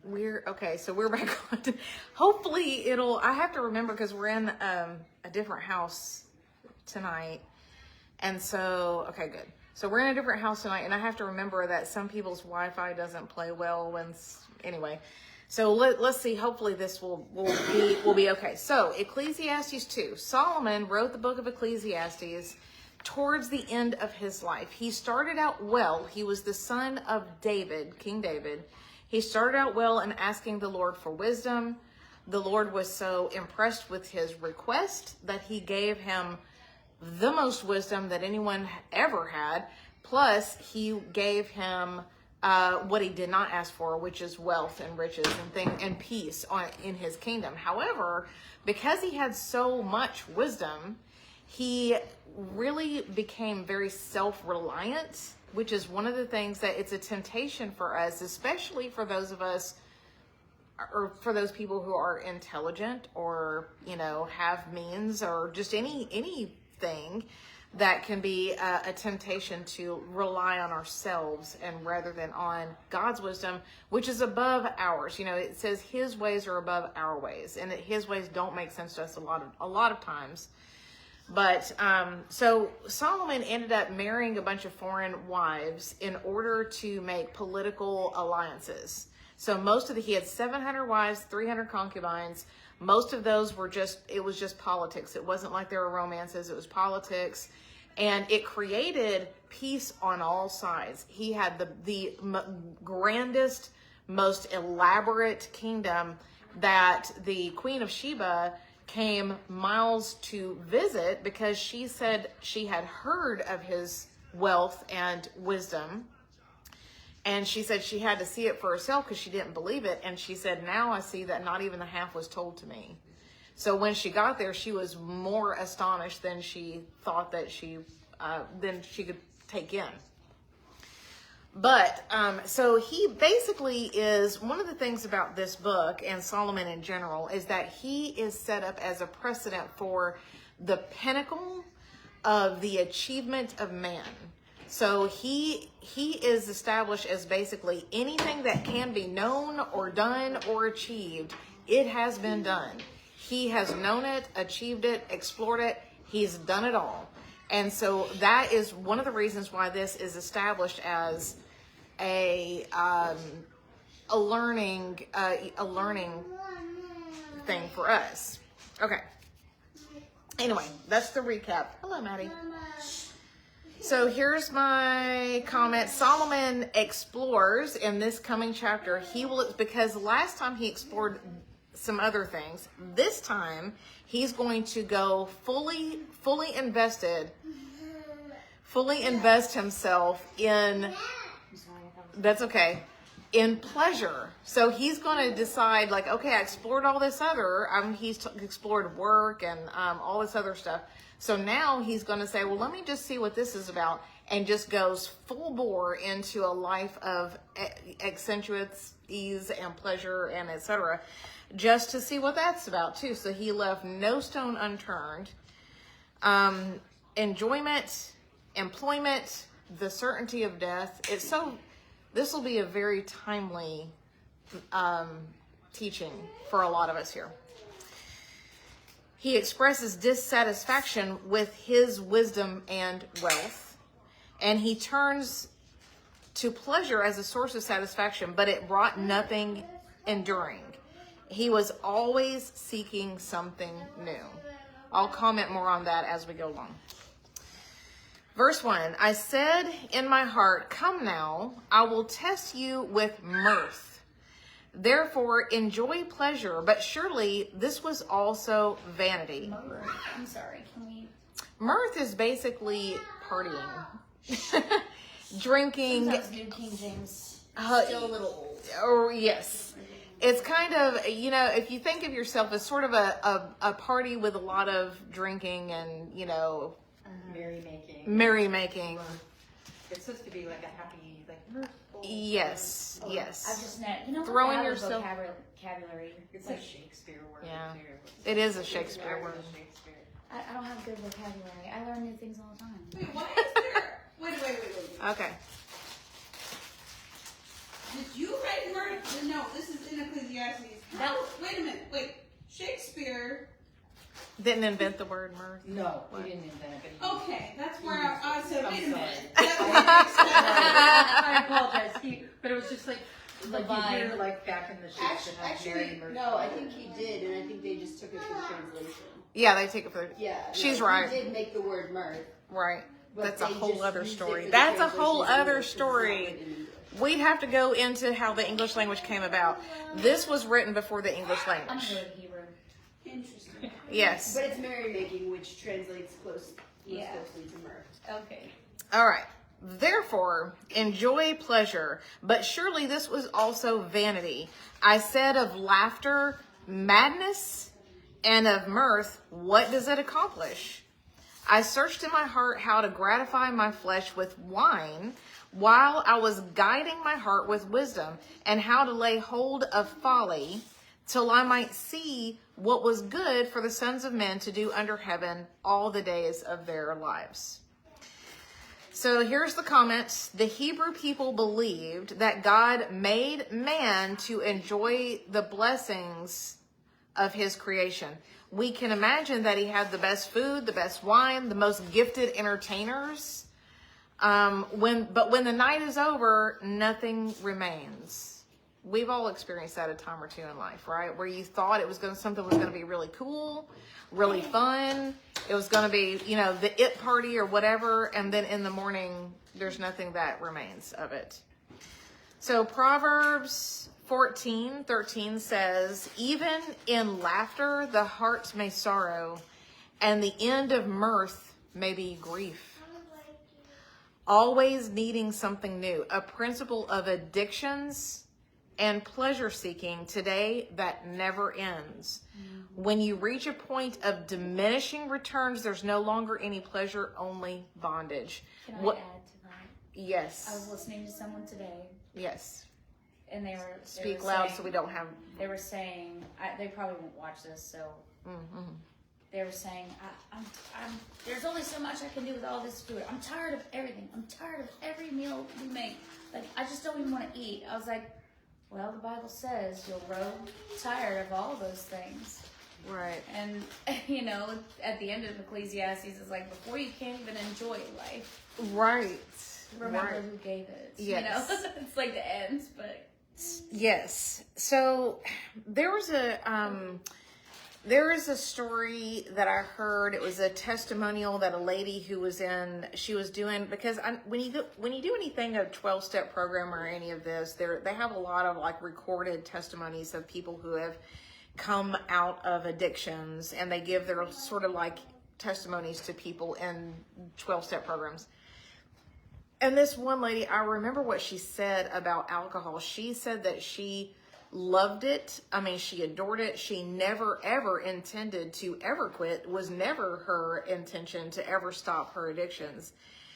Okay, so we're back on. Hopefully I have to remember because we're in a different house tonight. And so, okay, good. So we're in a different house tonight, and I have to remember that some people's Wi-Fi doesn't play well anyway. So let's see. Hopefully this will be okay. So Ecclesiastes 2. Solomon wrote the book of Ecclesiastes towards the end of his life. He started out well. He was the son of David, King David. He started out well in asking the Lord for wisdom. The Lord was so impressed with his request that he gave him the most wisdom that anyone ever had. Plus, he gave him what he did not ask for, which is wealth and riches and peace in his kingdom. However, because he had so much wisdom, he really became very self-reliant, which is one of the things that it's a temptation for us, especially for those of us, or for those people who are intelligent or, have means or just anything that can be a temptation to rely on ourselves and rather than on God's wisdom, which is above ours. It says his ways are above our ways, and that his ways don't make sense to us a lot of times. But so Solomon ended up marrying a bunch of foreign wives in order to make political alliances. So he had 700 wives, 300 concubines. Most of those it was just politics. It wasn't like there were romances, it was politics. And it created peace on all sides. He had the grandest, most elaborate kingdom that the Queen of Sheba came miles to visit because she said she had heard of his wealth and wisdom. And she said she had to see it for herself because she didn't believe it. And she said, now I see that not even the half was told to me. So when she got there, she was more astonished than she thought that than she could take in. But, so he basically is, one of the things about this book and Solomon in general is that he is set up as a precedent for the pinnacle of the achievement of man. So he is established as basically anything that can be known or done or achieved, it has been done. He has known it, achieved it, explored it. He's done it all. And so that is one of the reasons why this is established as a learning thing for us. Okay. Anyway, that's the recap. Hello, Maddie. So here's my comment. Solomon explores in this coming chapter. Because last time he explored some other things. This time he's going to go fully invest himself in, that's okay, in pleasure. So he's going to decide like, okay, I explored all this other, he's explored work and all this other stuff. So now he's going to say, well, let me just see what this is about, and just goes full bore into a life of eccentric ease and pleasure and etc., just to see what that's about too. So he left no stone unturned. Enjoyment, employment, the certainty of death. This will be a very timely teaching for a lot of us here. He expresses dissatisfaction with his wisdom and wealth, and he turns to pleasure as a source of satisfaction, but it brought nothing enduring. He was always seeking something new. I'll comment more on that as we go along. Verse 1, I said in my heart, come now, I will test you with mirth. Therefore, enjoy pleasure, but surely this was also vanity. Mirth. I'm sorry, can we? Mirth is basically partying, drinking. Sometimes New King James still a little old. Oh, yes. It's kind of, if you think of yourself as sort of a party with a lot of drinking and, merrymaking. It's supposed to be like a happy, like mirthful. Yes. I've just not, Throwing bad yourself- vocabulary. It's a Shakespeare word. Yeah. Too. It is a Shakespeare word. Shakespeare. I don't have good vocabulary. I learn new things all the time. Wait, what is there? Wait. Okay. Did you write mirth? No, this is in Ecclesiastes. That- Wait a minute. Wait. Shakespeare. Didn't invent the word mirth. No, he didn't invent it. But he Okay, that's where I said, I'm wait a sorry. minute. I apologize. But it was just like you hear vibe. like back in the ships and have Mary Actually, Mercy. no, I think he did, and I think they just took it from translation. Yeah, they take it for Yeah, She's no, right. He did make the word mirth. right. But That's a they whole just other used it story. for the That's a whole translation in other English, 'cause it's not story. written in English. We'd have to go into how the English language came about. This was written before the English I'm language. good at Hebrew. Interesting. Yes. But it's merrymaking, which translates most Yeah. closely to mirth. Okay. All right. Therefore, enjoy pleasure, but surely this was also vanity. I said of laughter, madness, and of mirth, what does it accomplish? I searched in my heart how to gratify my flesh with wine, while I was guiding my heart with wisdom, and how to lay hold of folly, till I might see what was good for the sons of men to do under heaven all the days of their lives. So here's the comments. The Hebrew people believed that God made man to enjoy the blessings of his creation. We can imagine that he had the best food, the best wine, the most gifted entertainers. When the night is over, nothing remains. We've all experienced that a time or two in life, right? Where you thought something was going to be really cool, really fun. It was going to be, the it party or whatever. And then in the morning, there's nothing that remains of it. So Proverbs 14:13 says, even in laughter, the heart may sorrow, and the end of mirth may be grief. Always needing something new, a principle of addictions and pleasure seeking today that never ends. When you reach a point of diminishing returns, there's no longer any pleasure, only bondage. Can I add to that? Yes. I was listening to someone today, Yes. and they were Speak loud so we don't have. They were saying they probably won't watch this, so they were saying, I'm there's only so much I can do with all this food. I'm tired of everything. I'm tired of every meal we make. Like, I just don't even want to eat. I was like, well, the Bible says you'll grow tired of all those things. Right. And, at the end of Ecclesiastes, it's like, before you can't even enjoy life, Right. remember Right. who gave it. Yes. It's like the end, but... Yes. So there is a story that I heard. It was a testimonial that a lady who was she was doing, because when you do anything, a 12-step program or any of this, they have a lot of like recorded testimonies of people who have come out of addictions, and they give their sort of like testimonies to people in 12-step programs. And this one lady, I remember what she said about alcohol. She said that she loved it. I mean, she adored it. She never, ever intended to ever quit. It was never her intention to ever stop her addictions.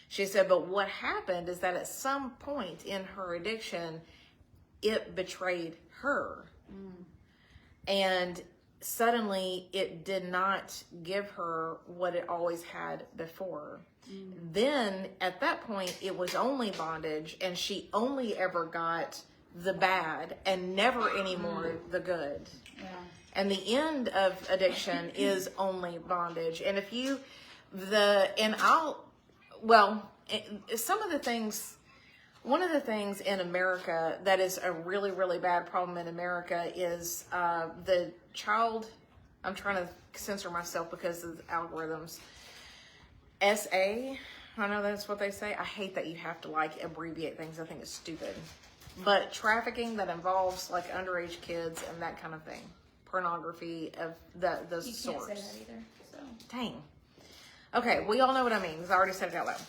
She said, but what happened is that at some point in her addiction, it betrayed her. And suddenly it did not give her what it always had before. Then at that point, it was only bondage, and she only ever got the bad and never anymore the good. Yeah. And the end of addiction is only bondage. And some of the things, one of the things in America that is a really, really bad problem in America is the child, I'm trying to censor myself because of the algorithms. SA, I know that's what they say. I hate that you have to like abbreviate things. I think it's stupid. But trafficking that involves like underage kids and that kind of thing. Pornography of those You sorts. can't say that either, so... Dang. Okay, we all know what I mean because I already said it out loud.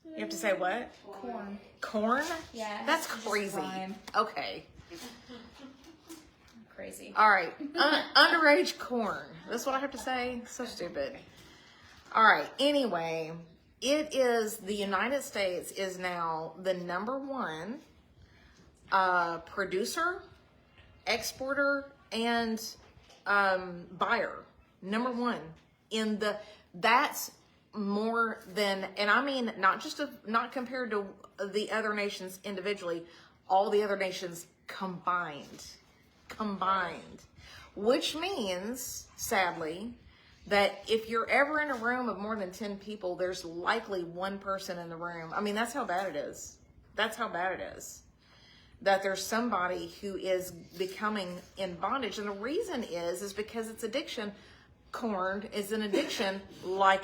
You have to say what? Corn. Corn? Yeah. That's just crazy. rhyme. Okay. Crazy. All right. Underage corn. That's what I have to say? So stupid. All right. Anyway, the United States is now the number one producer, exporter, and buyer. Number one that's more than, and I mean, not compared to the other nations individually, all the other nations combined, which means, sadly, that if you're ever in a room of more than 10 people, there's likely one person in the room. I mean, that's how bad it is. That's how bad it is. That there's somebody who is becoming in bondage. And the reason is because it's addiction. Corn is an addiction like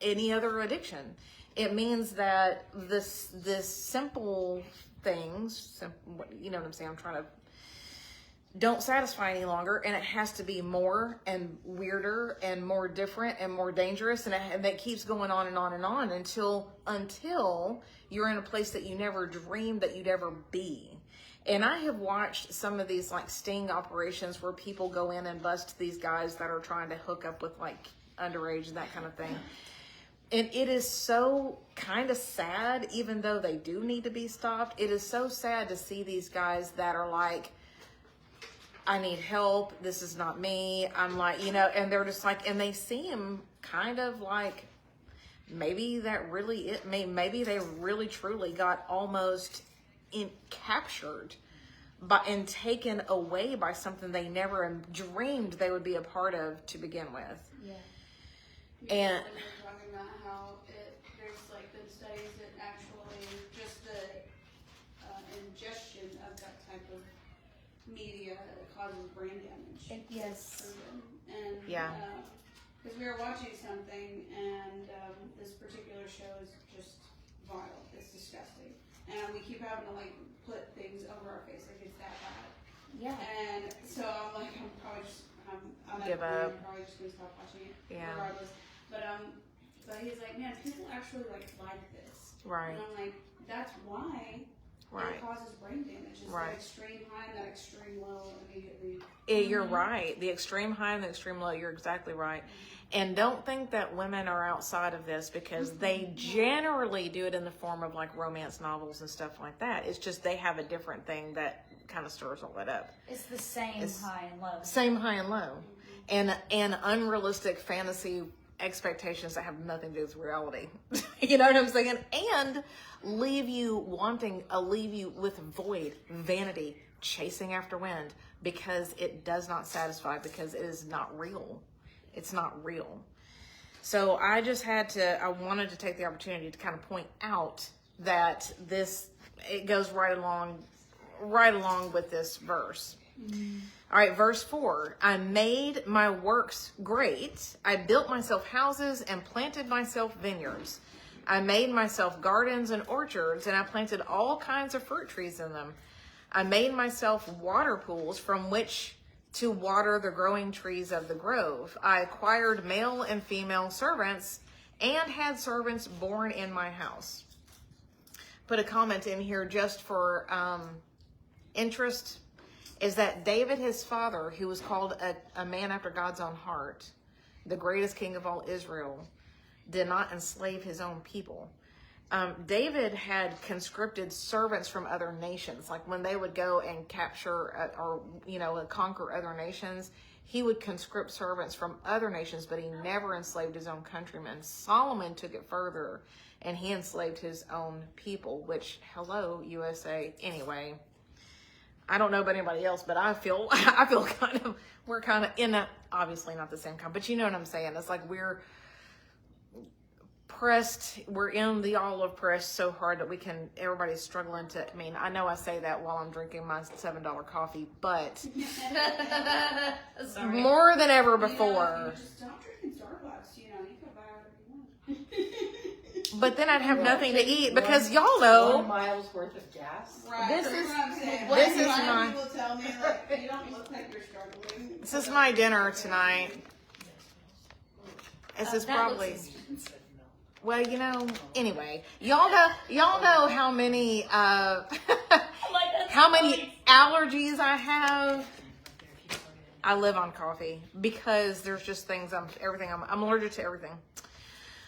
any other addiction. It means that this simple things, you know what I'm saying? I'm trying to, don't satisfy any longer, and it has to be more and weirder and more different and more dangerous, and that keeps going on and on and on until you're in a place that you never dreamed that you'd ever be. And I have watched some of these like sting operations where people go in and bust these guys that are trying to hook up with like underage and that kind of thing. And it is so kind of sad, even though they do need to be stopped. It is so sad to see these guys that are like, I need help. This is not me. I'm like, you know, and they're just like, and they seem kind of like, maybe that really it. Maybe they really truly got almost captured and taken away by something they never dreamed they would be a part of to begin with. Yeah. And we were talking about how there's like been studies that actually just the ingestion of that type of media causes brain damage. Yes. And yeah. Because we were watching something, and this particular show is just vile. It's disgusting, and we keep having to like put things over our face, like it's that bad. Yeah. And so I'm like, I'm probably just, I'm Give up. probably just gonna stop watching it. Yeah. Regardless, but he's like, man, people actually like this. Right. And I'm like, that's why. Right. It causes brain damage. It's Right. that extreme high and that extreme low immediately. You're right. The extreme high and the extreme low, you're exactly right. And don't think that women are outside of this, because they generally do it in the form of like romance novels and stuff like that. It's just they have a different thing that kind of stirs all that up. It's the same high and low. Same high and low. And unrealistic fantasy expectations that have nothing to do with reality. You know what I'm saying? And leave you with void, vanity, chasing after wind, because it does not satisfy, because it is not real. It's not real. So I wanted to take the opportunity to kind of point out that it goes right along with this verse. All right, verse 4. I made my works great. I built myself houses and planted myself vineyards. I made myself gardens and orchards, and I planted all kinds of fruit trees in them. I made myself water pools from which to water the growing trees of the grove. I acquired male and female servants and had servants born in my house. Put a comment in here just for interest, is that David, his father, who was called a man after God's own heart, the greatest king of all Israel, did not enslave his own people. David had conscripted servants from other nations. Like when they would go and capture or conquer other nations, he would conscript servants from other nations, but he never enslaved his own countrymen. Solomon took it further, and he enslaved his own people, which, hello, USA. Anyway, I don't know about anybody else, but I feel we're kind of in obviously not the same kind, but you know what I'm saying. It's like we're in the olive press so hard that everybody's struggling to, I know I say that while I'm drinking my $7 coffee, but more than ever before. Just stop drinking Starbucks, you can buy whatever you want. But then I'd have nothing to eat, because y'all know 1 mile's worth of gas. Right. This That's is- what I'm saying. this is Why do my- people tell me like, you don't look like you're struggling. this is my dinner tonight. This is That probably, looks expensive. well, anyway, y'all know how many how many allergies I have. I live on coffee because there's just things I'm allergic to everything.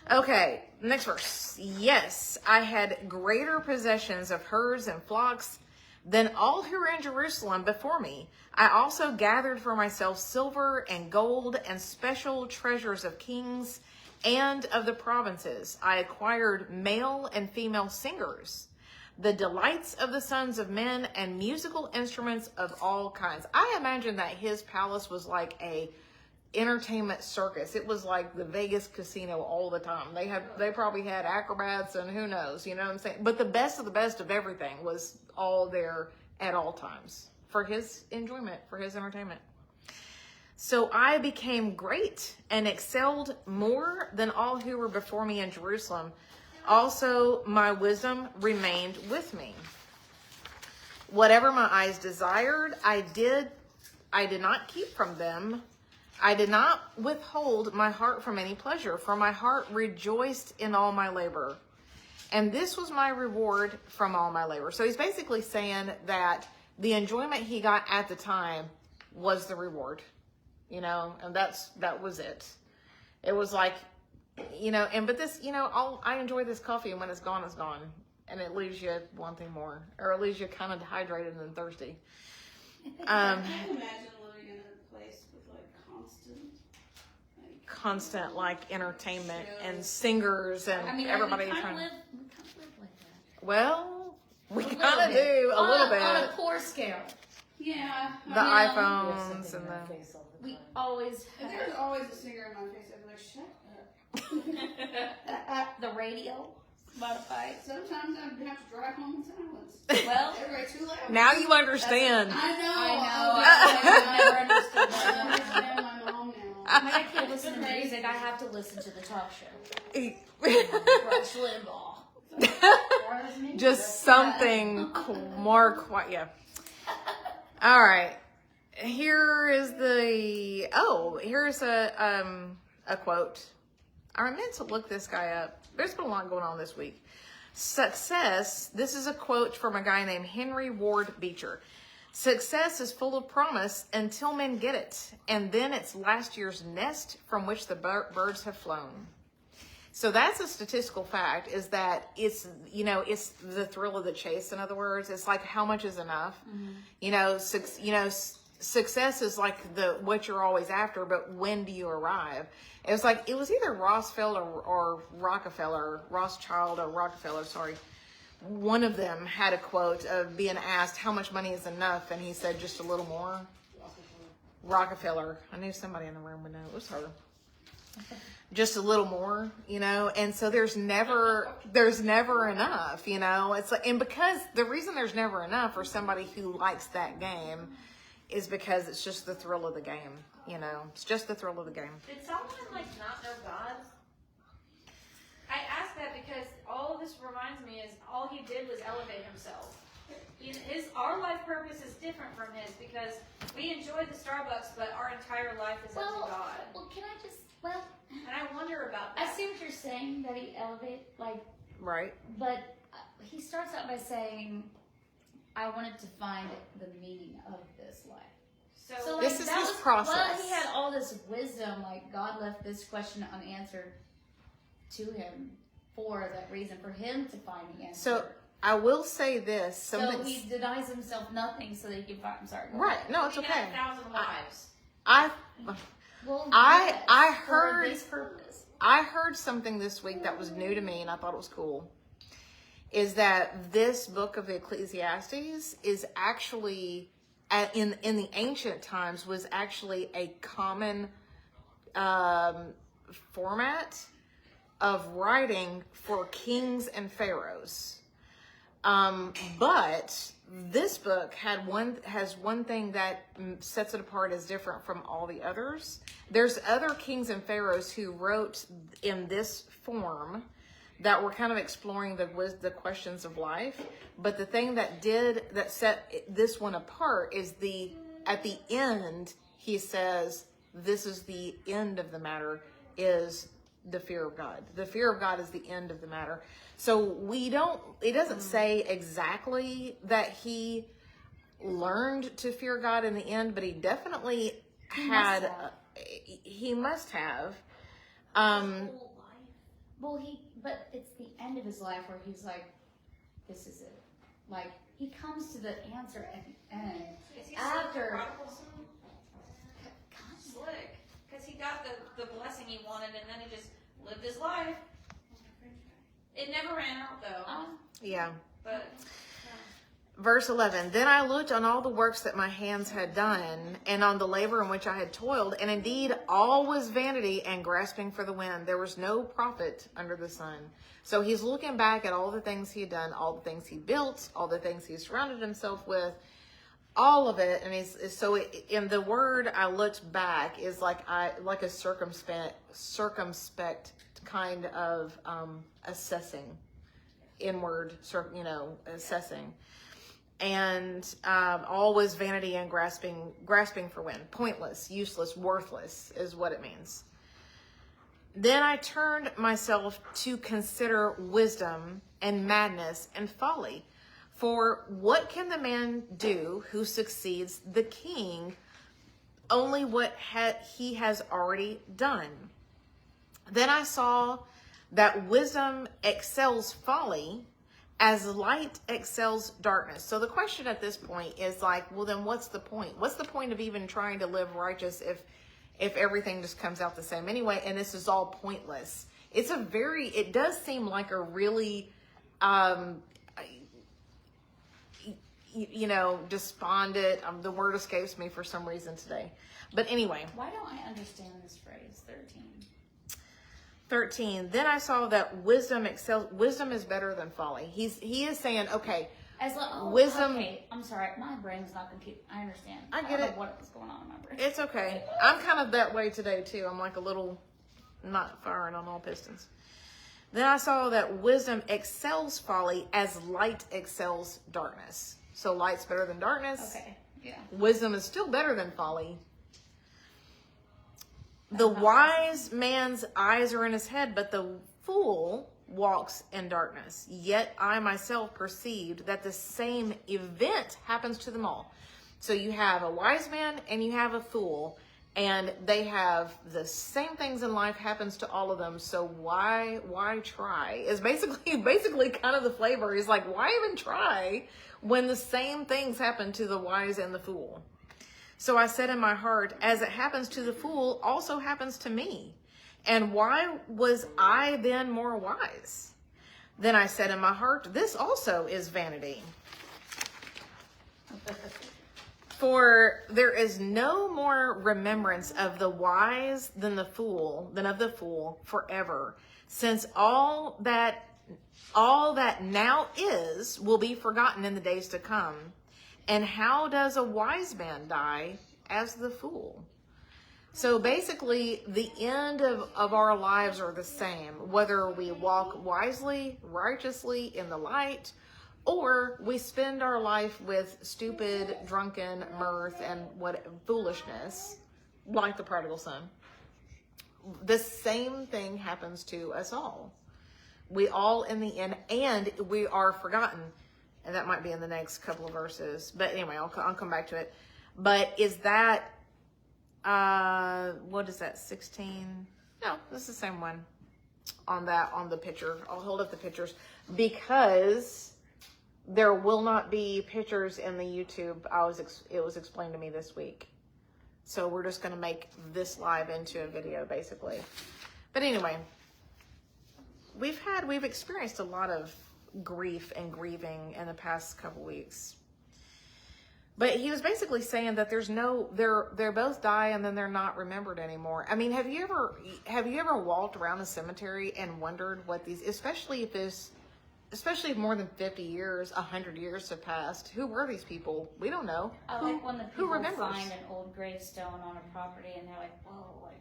Okay, next verse. Yes, I had greater possessions of herds and flocks. than all who are in Jerusalem before me. I also gathered for myself silver and gold and special treasures of kings and of the provinces. I acquired male and female singers, the delights of the sons of men, and musical instruments of all kinds. I imagine that his palace was like a entertainment circus. It was like the Vegas casino all the time. They probably had acrobats and who knows, you know what I'm saying? But the best of everything was all there at all times for his enjoyment, for his entertainment. So I became great and excelled more than all who were before me in Jerusalem. Also, my wisdom remained with me. Whatever my eyes desired, I did not keep from them. I did not withhold my heart from any pleasure, for my heart rejoiced in all my labor. And this was my reward from all my labor. So he's basically saying that the enjoyment he got at the time was the reward, you know, and that was it. It was like, you know, but this, you know, I enjoy this coffee, and when it's gone, it's gone. And it leaves you wanting more, or it leaves you kind of dehydrated and thirsty. I can't imagine living in a place with like constant like entertainment and singers and I mean, everybody we kind trying. of live like that. Well, we A little kind of bit. do a little On a bit. poor scale. Yeah. The I mean, iPhones and the. We always if have there's always a singer in my face, I'd be like, shut up. the radio, Spotify. Sometimes I have to drive home in silence. Well, Everybody too loud. Now you understand. I know. I never understood I that. understand my mom now. When I can't listen to music, I have to listen to the talk show. Rush Limbaugh. Just something more quiet. Yeah. All right. Here's a quote. I meant to look this guy up. There's been a lot going on this week. Success, this is a quote from a guy named Henry Ward Beecher. Success is full of promise until men get it, and then it's last year's nest from which the birds have flown. So that's a statistical fact, is that it's, you know, it's the thrill of the chase. In other words, it's like, how much is enough? Mm-hmm. You know, success is like what you're always after, but when do you arrive? It was either Rothschild or Rothschild or Rockefeller, sorry. One of them had a quote of being asked how much money is enough, and he said just a little more. Rockefeller. I knew somebody in the room would know. It was her. Just a little more, you know, and so there's never enough, you know. It's like, and because the reason there's never enough for somebody who likes that game is because it's just the thrill of the game, you know. It's just the thrill of the game. Did someone like not know God? I ask that because all this reminds me is all he did was elevate himself. Our life purpose is different from his because we enjoy the Starbucks, but our entire life is up to God. Well, can I just, And I wonder about I that. see what you're saying, that he elevate, like, Right. but he starts out by saying, I wanted to find the meaning of this life. So This is that his was, process. Well, he had all this wisdom, like God left this question unanswered to him for that reason, for him to find the answer. So I will say this. So he denies himself nothing so that he can find. I'm sorry. go Right. ahead. No, it's We okay. had 1,000 lives. Well, I yes, heard- for this purpose. I heard something this week that was new to me, and I thought it was cool. Is that this book of Ecclesiastes is actually, in the ancient times, was actually a common format of writing for kings and pharaohs. But this book has one thing that sets it apart as different from all the others. There's other kings and pharaohs who wrote in this form that were kind of exploring the questions of life. But the thing that set this one apart is at the end, he says, this is the end of the matter, is the fear of God. The fear of God is the end of the matter. So it doesn't say exactly that he learned to fear God in the end, but he definitely he must have. Well, but it's the end of his life where he's like, this is it. Like, he comes to the answer at the end. Is he After- prodigal son? Slick. Because he got the blessing he wanted and then he just lived his life. It never ran out though. Yeah. But Verse 11, then I looked on all the works that my hands had done, and on the labor in which I had toiled, and indeed all was vanity and grasping for the wind. There was no profit under the sun. So he's looking back at all the things he had done, all the things he built, all the things he surrounded himself with, all of it. And in the word I looked back is like a circumspect kind of assessing, inward, assessing. And all was vanity and grasping for wind. Pointless, useless, worthless is what it means. Then I turned myself to consider wisdom and madness and folly. For what can the man do who succeeds the king? Only what he has already done. Then I saw that wisdom excels folly, as light excels darkness. So the question at this point is like, well, then what's the point? What's the point of even trying to live righteous if everything just comes out the same anyway? And this is all pointless. It does seem like a really, despondent, the word escapes me for some reason today. But anyway. Why don't I understand this phrase, 13. Then I saw that wisdom is better than folly. He is saying, okay, wisdom. Okay, I'm sorry, my brain's not computing. I understand. I get don't know it. what was going on in my brain. It's okay. I'm kind of that way today too. I'm like a little not firing on all pistons. Then I saw that wisdom excels folly as light excels darkness. So light's better than darkness. Okay, yeah. Wisdom is still better than folly. The wise man's eyes are in his head, but the fool walks in darkness. Yet I myself perceived that the same event happens to them all. So you have a wise man and you have a fool, and they have the same things in life happens to all of them. So why try? Is basically kind of the flavor is like, why even try when the same things happen to the wise and the fool? So I said in my heart, as it happens to the fool, also happens to me. And why was I then more wise? Then I said in my heart, this also is vanity. For there is no more remembrance of the wise than of the fool forever, since all that now is will be forgotten in the days to come. And how does a wise man die? As the fool. So basically, the end of our lives are the same, whether we walk wisely, righteously in the light, or we spend our life with stupid, drunken mirth and foolishness, like the prodigal son. The same thing happens to us all. We all, in the end, and we are forgotten. And that might be in the next couple of verses. But anyway, I'll come back to it. But is that, what is that, 16? No, this is the same one on the picture. I'll hold up the pictures because there will not be pictures in the YouTube. It was explained to me this week. So we're just going to make this live into a video, basically. But anyway, we've experienced a lot of grief and grieving in the past couple weeks. But he was basically saying that they're both die and then they're not remembered anymore. I mean, have you ever walked around a cemetery and wondered what these, especially if more than 50 years, 100 years have passed, who were these people? We don't know. I like when the people remembers? find an old gravestone on a property and they're like, whoa, like,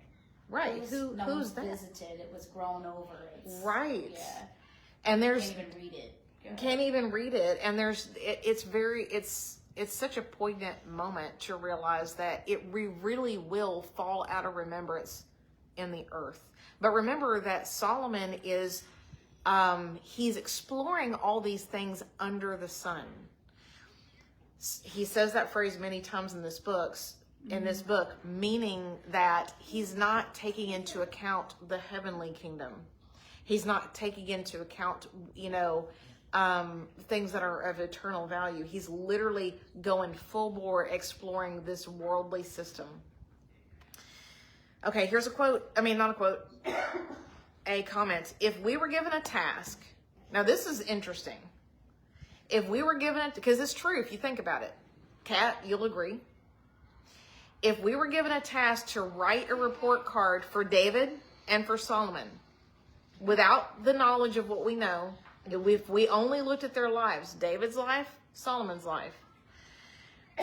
Right. Who's that? Visited, it was grown over. Right. Yeah. And there's Can't even read it. Can't even read it. And it's such a poignant moment to realize that we really will fall out of remembrance in the earth. But remember that Solomon is, he's exploring all these things under the sun. He says that phrase many times in this book, meaning that he's not taking into account the heavenly kingdom. He's not taking into account, things that are of eternal value. He's literally going full bore exploring this worldly system. Okay, here's a quote. I mean, not a quote, a comment. If we were given a task, now this is interesting. If we were given it, because it's true if you think about it, Kat, you'll agree. If we were given a task to write a report card for David and for Solomon, without the knowledge of what we know, if we only looked at their lives, David's life, Solomon's life,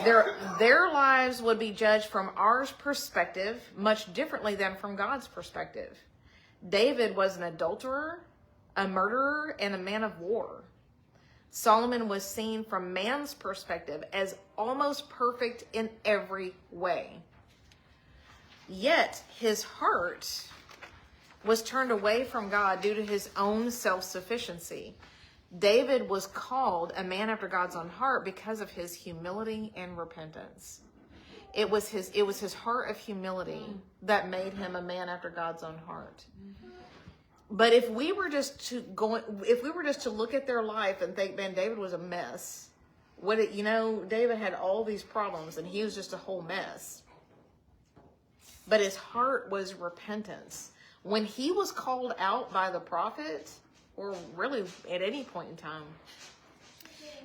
their lives would be judged from our perspective much differently than from God's perspective. David was an adulterer, a murderer, and a man of war. Solomon was seen from man's perspective as almost perfect in every way. Yet his heart was turned away from God due to his own self-sufficiency. David was called a man after God's own heart because of his humility and repentance. It was his heart of humility that made him a man after God's own heart. But if we were just to look at their life and think, man, David was a mess. David had all these problems and he was just a whole mess. But his heart was repentance. When he was called out by the prophet, or really at any point in time,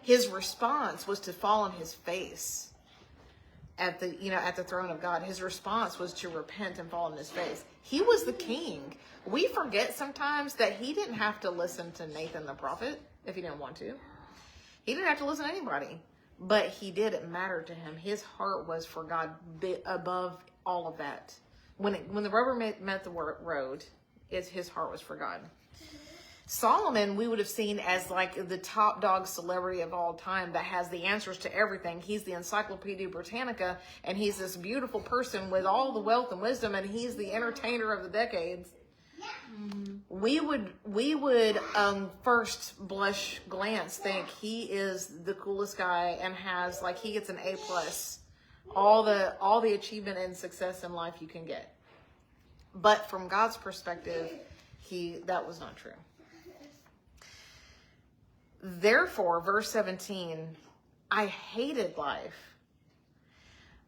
his response was to fall on his face at the throne of God. His response was to repent and fall on his face. He was the king. We forget sometimes that he didn't have to listen to Nathan the prophet if he didn't want to. He didn't have to listen to anybody, but he did. It mattered to him. His heart was for God above all of that. When the rubber met the road, his heart was for God. Solomon, we would have seen as like the top dog celebrity of all time that has the answers to everything. He's the Encyclopedia Britannica, and he's this beautiful person with all the wealth and wisdom, and he's the entertainer of the decades. We would first blush glance think he is the coolest guy and has he gets an A+, all the achievement and success in life you can get. But from God's perspective, that was not true. Therefore, verse 17, I hated life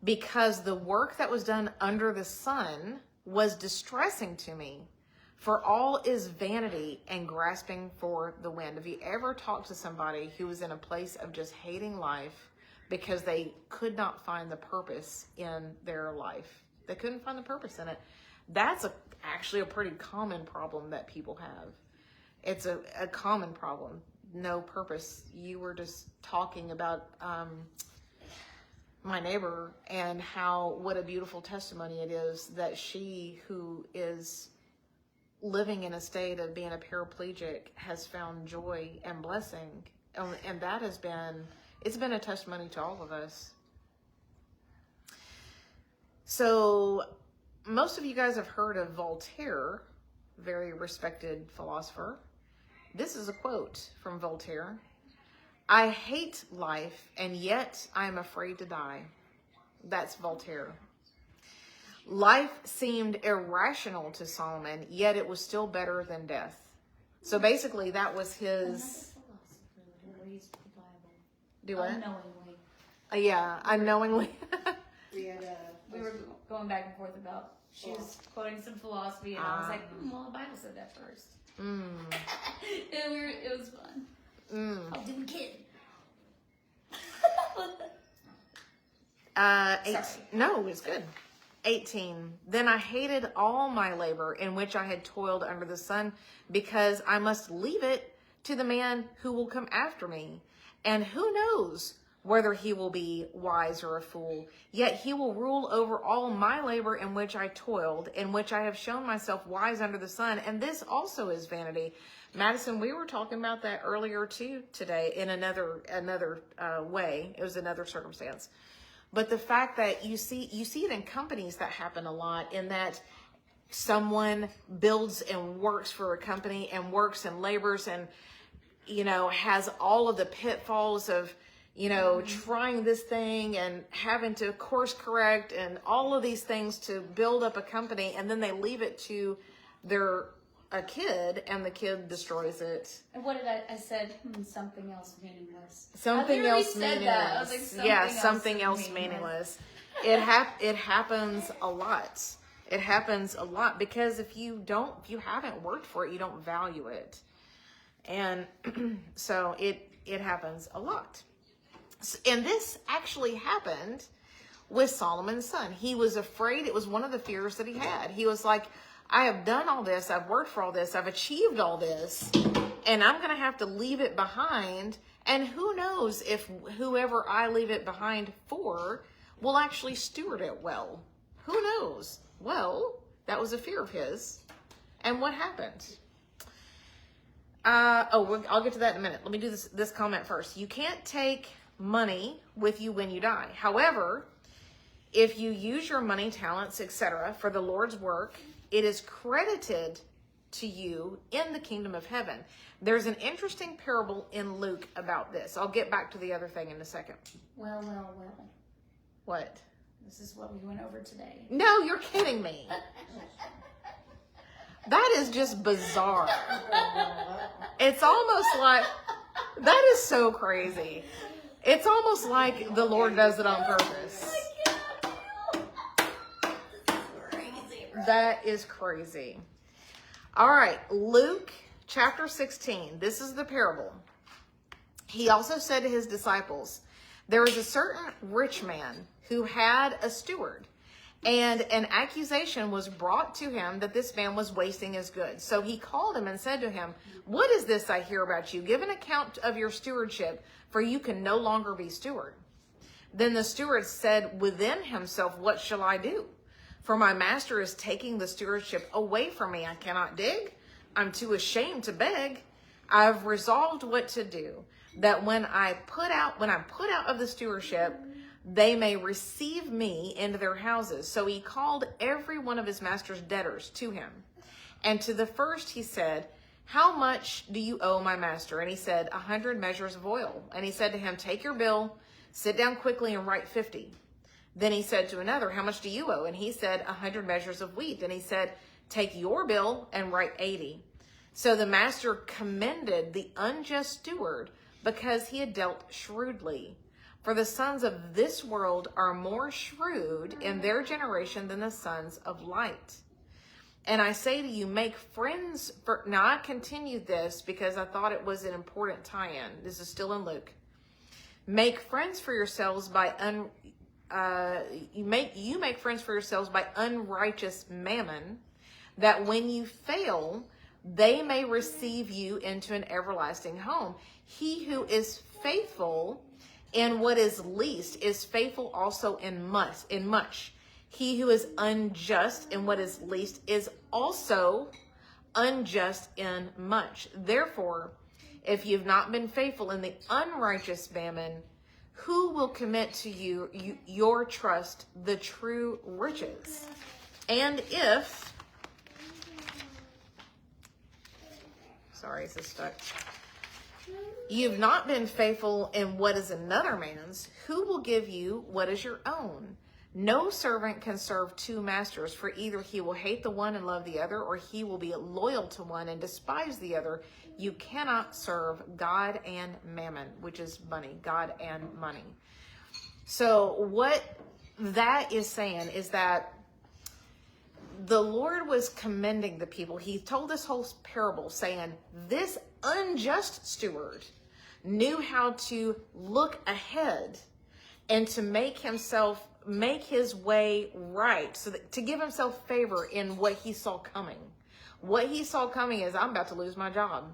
because the work that was done under the sun was distressing to me. For all is vanity and grasping for the wind. Have you ever talked to somebody who was in a place of just hating life because they could not find the purpose in their life? They couldn't find the purpose in it. That's actually a pretty common problem that people have. It's a common problem. No purpose. You were just talking about my neighbor and what a beautiful testimony it is that she, who is living in a state of being a paraplegic, has found joy and blessing. And that it's been a testimony to all of us. So most of you guys have heard of Voltaire, very respected philosopher. This is a quote from Voltaire. I hate life, and yet I am afraid to die. That's Voltaire. Life seemed irrational to Solomon, yet it was still better than death. So basically, that was his. Do what? Unknowingly. Yeah, unknowingly. We were going back and forth about. She was quoting some philosophy, and I was like, "Well, the Bible said that first." It was fun. I'll do the kid. No, it's good. 18. Then I hated all my labor in which I had toiled under the sun, because I must leave it to the man who will come after me. And who knows whether he will be wise or a fool. Yet he will rule over all my labor in which I toiled, in which I have shown myself wise under the sun. And this also is vanity. Madison, we were talking about that earlier too today in another way. It was another circumstance. But the fact that you see it in companies that happen a lot, in that someone builds and works for a company and works and labors and, has all of the pitfalls of, trying this thing and having to course correct and all of these things to build up a company, and then they leave it to their a kid and the kid destroys it. And what did I said? Something else meaningless. Something I literally else said meaningless. that. I was like, Yeah, something else meaningless. It happens a lot. It happens a lot because if you haven't worked for it, you don't value it. And so it happens a lot. And this actually happened with Solomon's son. He was afraid. It was one of the fears that he had. He was like, I have done all this. I've worked for all this. I've achieved all this. And I'm going to have to leave it behind. And who knows if whoever I leave it behind for will actually steward it well. Who knows? Well, that was a fear of his. And what happened? I'll get to that in a minute. Let me do this comment first. You can't take money with you when you die. However, if you use your money, talents, etc. for the Lord's work, it is credited to you in the kingdom of heaven. There's an interesting parable in Luke about this. I'll get back to the other thing in a second. Well. What? This is what we went over today. No, you're kidding me. That is just bizarre. It's almost like, that is so crazy. It's almost like the Lord does it on purpose. That is crazy. All right, Luke chapter 16. This is the parable. He also said to his disciples, there was a certain rich man who had a steward, and an accusation was brought to him that this man was wasting his goods. So he called him and said to him, what is this I hear about you? Give an account of your stewardship, for you can no longer be steward. Then the steward said within himself, what shall I do? For my master is taking the stewardship away from me. I cannot dig. I'm too ashamed to beg. I've resolved what to do, that when I'm put out of the stewardship, they may receive me into their houses. So he called every one of his master's debtors to him. And to the first he said, how much do you owe my master? And he said, 100 measures of oil. And he said to him, take your bill, sit down quickly and write 50. Then he said to another, how much do you owe? And he said, 100 measures of wheat. And he said, take your bill and write 80. So the master commended the unjust steward because he had dealt shrewdly. For the sons of this world are more shrewd in their generation than the sons of light. And I say to you, make friends for, now I continued this because I thought it was an important tie-in. This is still in Luke. Make friends for yourselves by you make friends for yourselves by unrighteous mammon, that when you fail, they may receive you into an everlasting home. He who is faithful in what is least is faithful also in much. He who is unjust in what is least is also unjust in much. Therefore, if you've not been faithful in the unrighteous mammon, who will commit to you your trust, the true riches? And if, sorry, this is stuck. You've not been faithful in what is another man's, who will give you what is your own? No servant can serve two masters, for either he will hate the one and love the other, or he will be loyal to one and despise the other. You cannot serve God and mammon, which is money, God and money. So what that is saying is that the Lord was commending the people. He told this whole parable saying, this unjust steward knew how to look ahead and to make his way right, so that, to give himself favor in what he saw coming. What he saw coming is, I'm about to lose my job.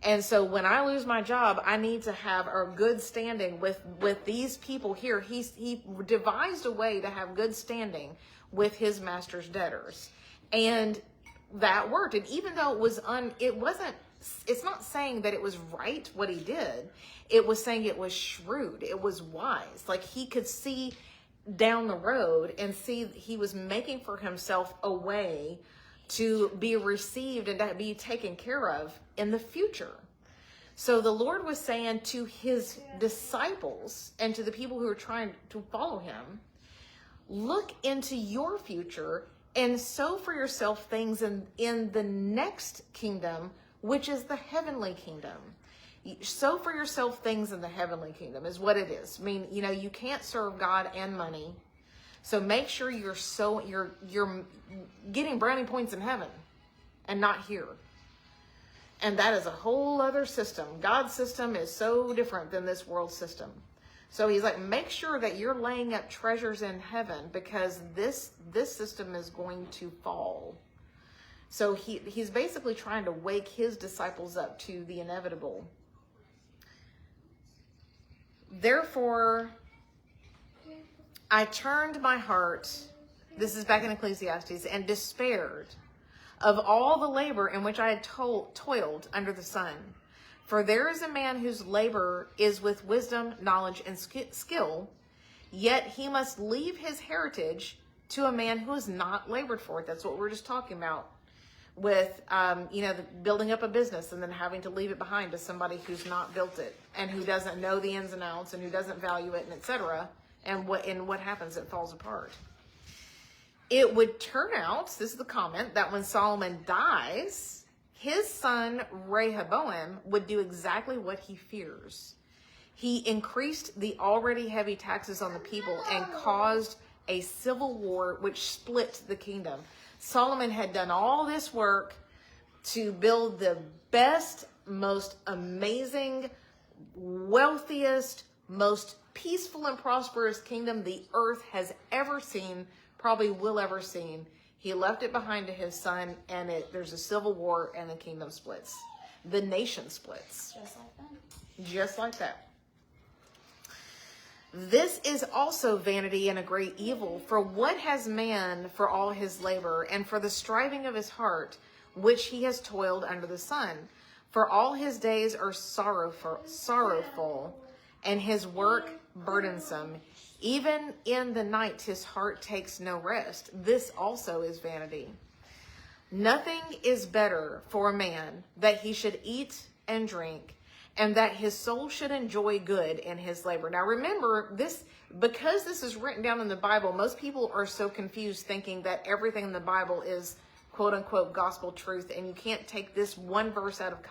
And so when I lose my job, I need to have a good standing with these people here. He devised a way to have good standing with his master's debtors. And that worked. And even though it's not saying that it was right what he did. It was saying it was shrewd. It was wise. Like he could see down the road and see he was making for himself a way to be received and to be taken care of in the future. So the Lord was saying to his disciples and to the people who are trying to follow him, look into your future and sow for yourself things in the next kingdom, which is the heavenly kingdom. Sow for yourself things in the heavenly kingdom is what it is. I mean, you can't serve God and money. So make sure you're getting brownie points in heaven and not here. And that is a whole other system. God's system is so different than this world system. So he's like, make sure that you're laying up treasures in heaven, because this system is going to fall. So he's basically trying to wake his disciples up to the inevitable. Therefore, I turned my heart, this is back in Ecclesiastes, and despaired of all the labor in which I had toiled under the sun. For there is a man whose labor is with wisdom, knowledge, and skill, yet he must leave his heritage to a man who has not labored for it. That's what we're just talking about with, building up a business and then having to leave it behind to somebody who's not built it and who doesn't know the ins and outs and who doesn't value it, and etc. And what happens, it falls apart. It would turn out, this is the comment, that when Solomon dies, his son Rehoboam would do exactly what he fears. He increased the already heavy taxes on the people and caused a civil war which split the kingdom. Solomon had done all this work to build the best, most amazing, wealthiest, most peaceful and prosperous kingdom the earth has ever seen, probably will ever see. He left it behind to his son, and there's a civil war, and the kingdom splits. The nation splits. Just like that. Just like that. This is also vanity and a great evil. For what has man for all his labor, and for the striving of his heart, which he has toiled under the sun? For all his days are sorrowful, and his work burdensome. Even in the night his heart takes no rest. This also is vanity. Nothing is better for a man that he should eat and drink, and that his soul should enjoy good in his labor. Now remember, because this is written down in the Bible, most people are so confused thinking that everything in the Bible is quote unquote gospel truth, and you can't take this one verse out of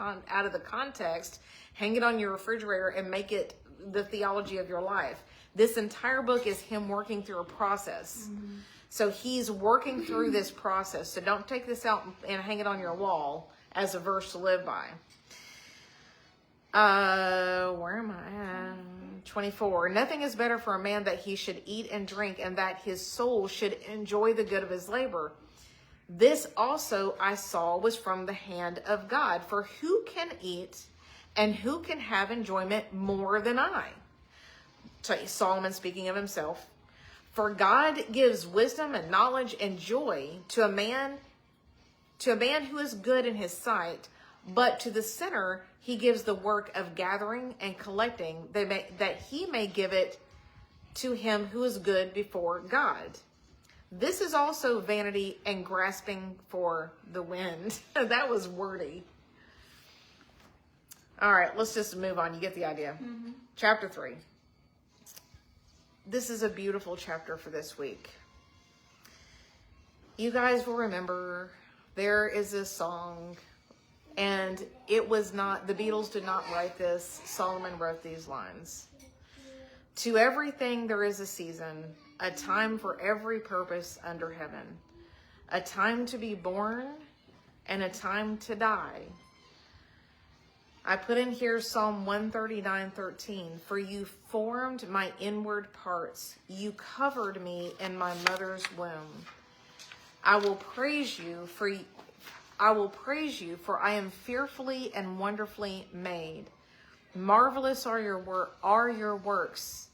the context, hang it on your refrigerator, and make it the theology of your life. This entire book is him working through a process. Mm-hmm. So he's working through this process. So don't take this out and hang it on your wall as a verse to live by. Where am I at? 24. Nothing is better for a man that he should eat and drink, and that his soul should enjoy the good of his labor. This also I saw was from the hand of God. For who can eat and who can have enjoyment more than I? Solomon speaking of himself. For God gives wisdom and knowledge and joy to a man who is good in his sight, but to the sinner he gives the work of gathering and collecting, that he may give it to him who is good before God. This is also vanity and grasping for the wind. That was wordy. All right, let's just move on. You get the idea. Mm-hmm. Chapter 3. This is a beautiful chapter for this week. You guys will remember there is this song, and it was not, the Beatles did not write this. Solomon wrote these lines. To everything there is a season, a time for every purpose under heaven, a time to be born and a time to die. I put in here Psalm 139:13. For you formed my inward parts. You covered me in my mother's womb. I will praise you for I am fearfully and wonderfully made. Marvelous are your works,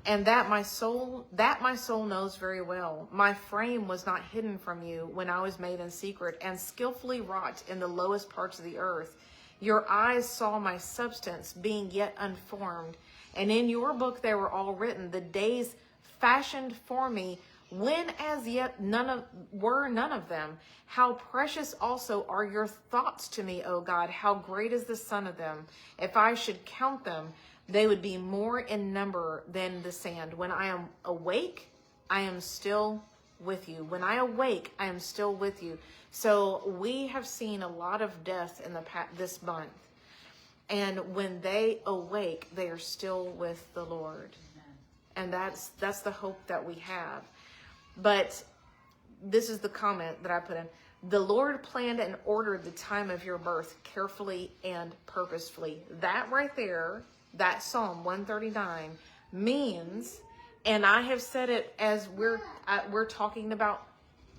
and that my soul knows very well. My frame was not hidden from you when I was made in secret and skillfully wrought in the lowest parts of the earth. Your eyes saw my substance being yet unformed, and in your book they were all written, the days fashioned for me, when as yet none of them. How precious also are your thoughts to me, O God. How great is the sum of them. If I should count them, they would be more in number than the sand. When I am awake, I am still with you. When I awake, I am still with you. So we have seen a lot of death in this month. And when they awake, they are still with the Lord. And that's the hope that we have. But this is the comment that I put in. The Lord planned and ordered the time of your birth carefully and purposefully. That right there, that Psalm 139 means, and I have said it as we're talking about,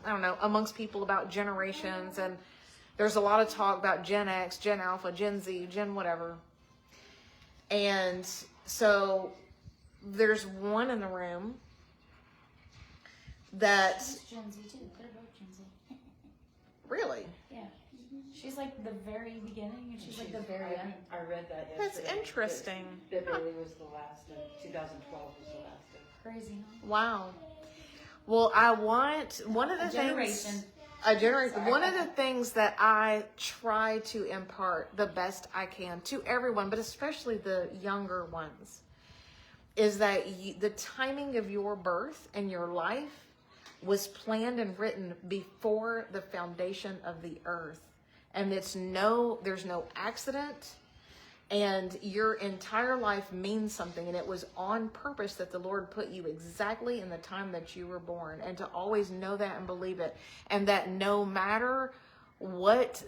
I don't know, amongst people about generations, and there's a lot of talk about Gen X, Gen Alpha, Gen Z, Gen whatever. And so there's one in the room that... She's Gen Z too. They're both Gen Z. Really? Yeah. She's like the very beginning, and she's like the very end. I read that That's yesterday. interesting. That Bailey was the last, and 2012 was the last. Crazy, huh? Wow. Well, I want one of the Generation. One of the things that I try to impart the best I can to everyone, but especially the younger ones, is that the timing of your birth and your life was planned and written before the foundation of the earth. And there's no accident, and your entire life means something. And it was on purpose that the Lord put you exactly in the time that you were born, and to always know that and believe it. And that no matter what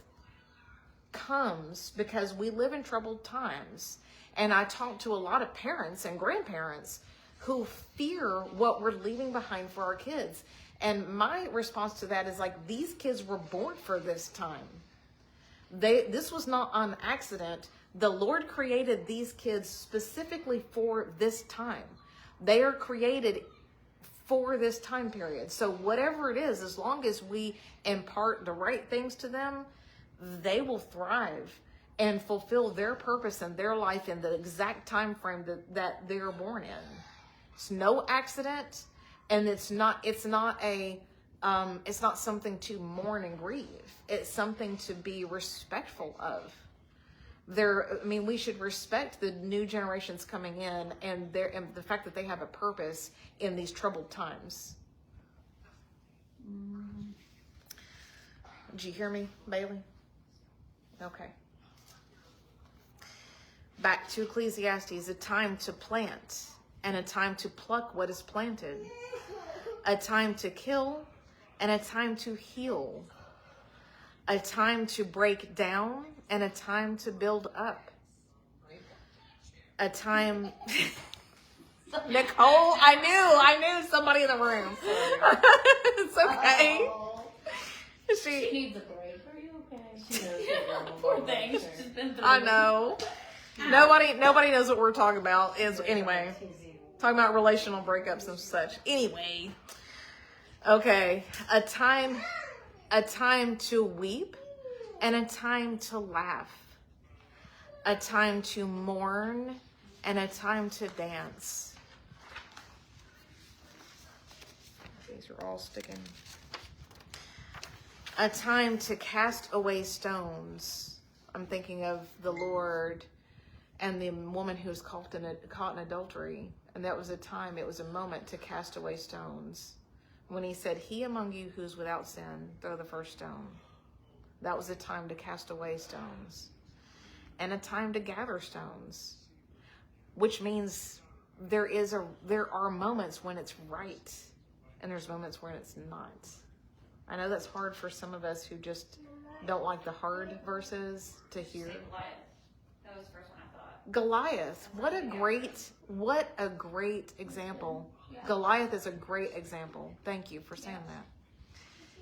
comes, because we live in troubled times. And I talk to a lot of parents and grandparents who fear what we're leaving behind for our kids. And my response to that is like, these kids were born for this time. This was not an accident. The Lord created these kids specifically for this time. They are created for this time period. So whatever it is, as long as we impart the right things to them, they will thrive and fulfill their purpose in their life in the exact time frame that they're born in. It's no accident, and it's not something to mourn and grieve. It's something to be respectful of. We should respect the new generations coming in and the fact that they have a purpose in these troubled times. Did you hear me, Bailey? Okay. Back to Ecclesiastes, a time to plant and a time to pluck what is planted, a time to kill and a time to heal, a time to break down and a time to build up, a time... Nicole, I knew somebody in the room. It's okay. She needs a break. Are you okay? She knows that Poor thing. She's been through I it. know. Nobody knows what we're talking about. Anyway, talking about relational breakups and such. Anyway, okay, a time to weep and a time to laugh, a time to mourn and a time to dance. These are all sticking. A time to cast away stones. I'm thinking of the Lord and the woman who was caught in adultery. And that was a time, it was a moment to cast away stones. When he said, he among you who's without sin, throw the first stone. That was a time to cast away stones. And a time to gather stones. Which means there are moments when it's right. And there's moments when it's not. I know that's hard for some of us who just don't like the hard verses to hear. Goliath. That was the first one I thought. Goliath, what a great example. Yeah. Goliath is a great example. Thank you for saying that.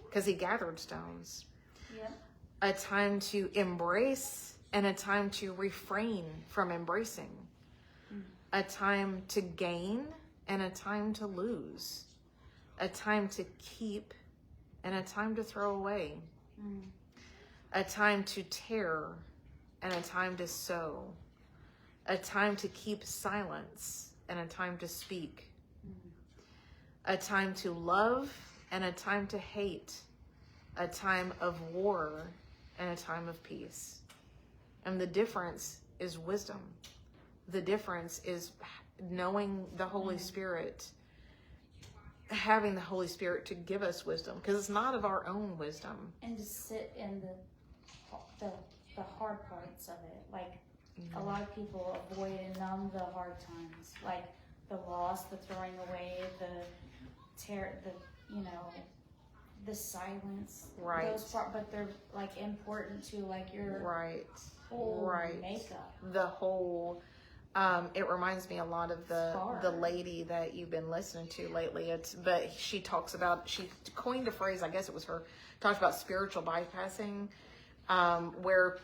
Because he gathered stones. Yep. A time to embrace and a time to refrain from embracing. A time to gain and a time to lose. A time to keep and a time to throw away. A time to tear and a time to sow. A time to keep silence and a time to speak. A time to love and a time to hate. A time of war and a time of peace. And the difference is wisdom. The difference is knowing the Holy Spirit having the Holy Spirit to give us wisdom, because it's not of our own wisdom. And to sit in the hard parts of it. Like, a lot of people avoid and numb the hard times, like the loss, the throwing away, the silence. Right. Those but they're like important to like your Right. whole Right. makeup. The whole, it reminds me a lot of the lady that you've been listening to lately. But she coined a phrase, I guess it was her, talked about spiritual bypassing, where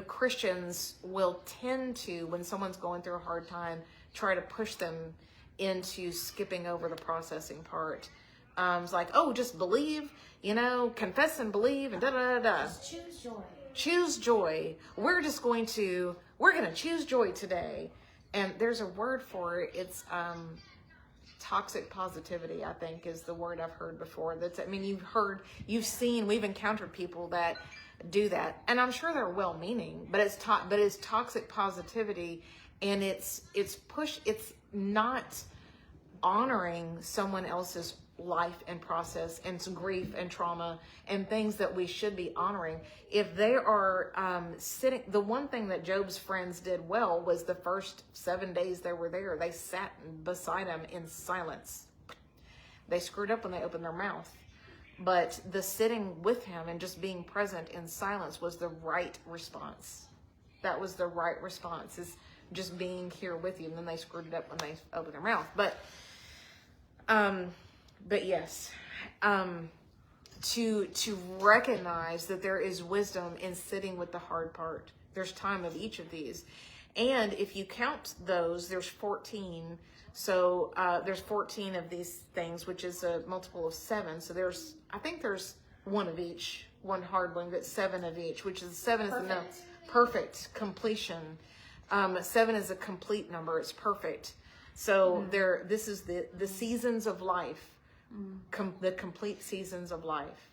Christians will tend to, when someone's going through a hard time, try to push them into skipping over the processing part. It's like, oh, just believe, confess and believe, and da-da-da-da. Just choose joy. Choose joy. We're going to choose joy today. And there's a word for it. It's toxic positivity, I think, is the word I've heard before. You've seen, we've encountered people that do that, and I'm sure they're well-meaning, but it's toxic positivity, and it's not honoring someone else's life and process and some grief and trauma and things that we should be honoring. If they are sitting, the one thing that Job's friends did well was the first 7 days they were there, they sat beside him in silence. They screwed up when they opened their mouth. But the sitting with him and just being present in silence was the right response. That was the right response, is just being here with you. And then they screwed it up when they opened their mouth. But yes, to recognize that there is wisdom in sitting with the hard part. There's time of each of these. And if you count those, there's 14. So there's 14 of these things, which is a multiple of 7. So I think there's one of each, one hard one, but 7 of each, which is 7 is the perfect completion. 7 is a complete number. It's perfect. So this is the seasons of life, the complete seasons of life,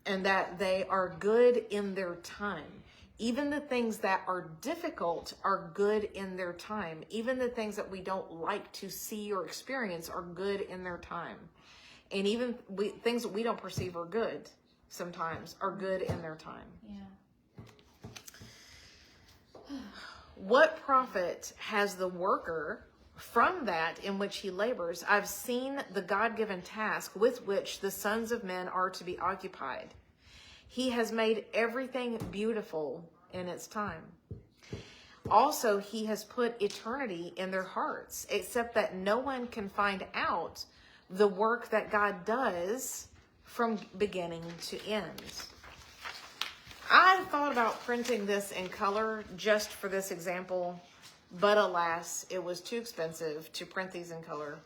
and that they are good in their time. Even the things that are difficult are good in their time. Even the things that we don't like to see or experience are good in their time. And even things that we don't perceive are good sometimes are good in their time. Yeah. What profit has the worker from that in which he labors? I've seen the God-given task with which the sons of men are to be occupied. He has made everything beautiful in its time. Also, he has put eternity in their hearts, except that no one can find out the work that God does from beginning to end. I thought about printing this in color just for this example, but alas, it was too expensive to print these in color.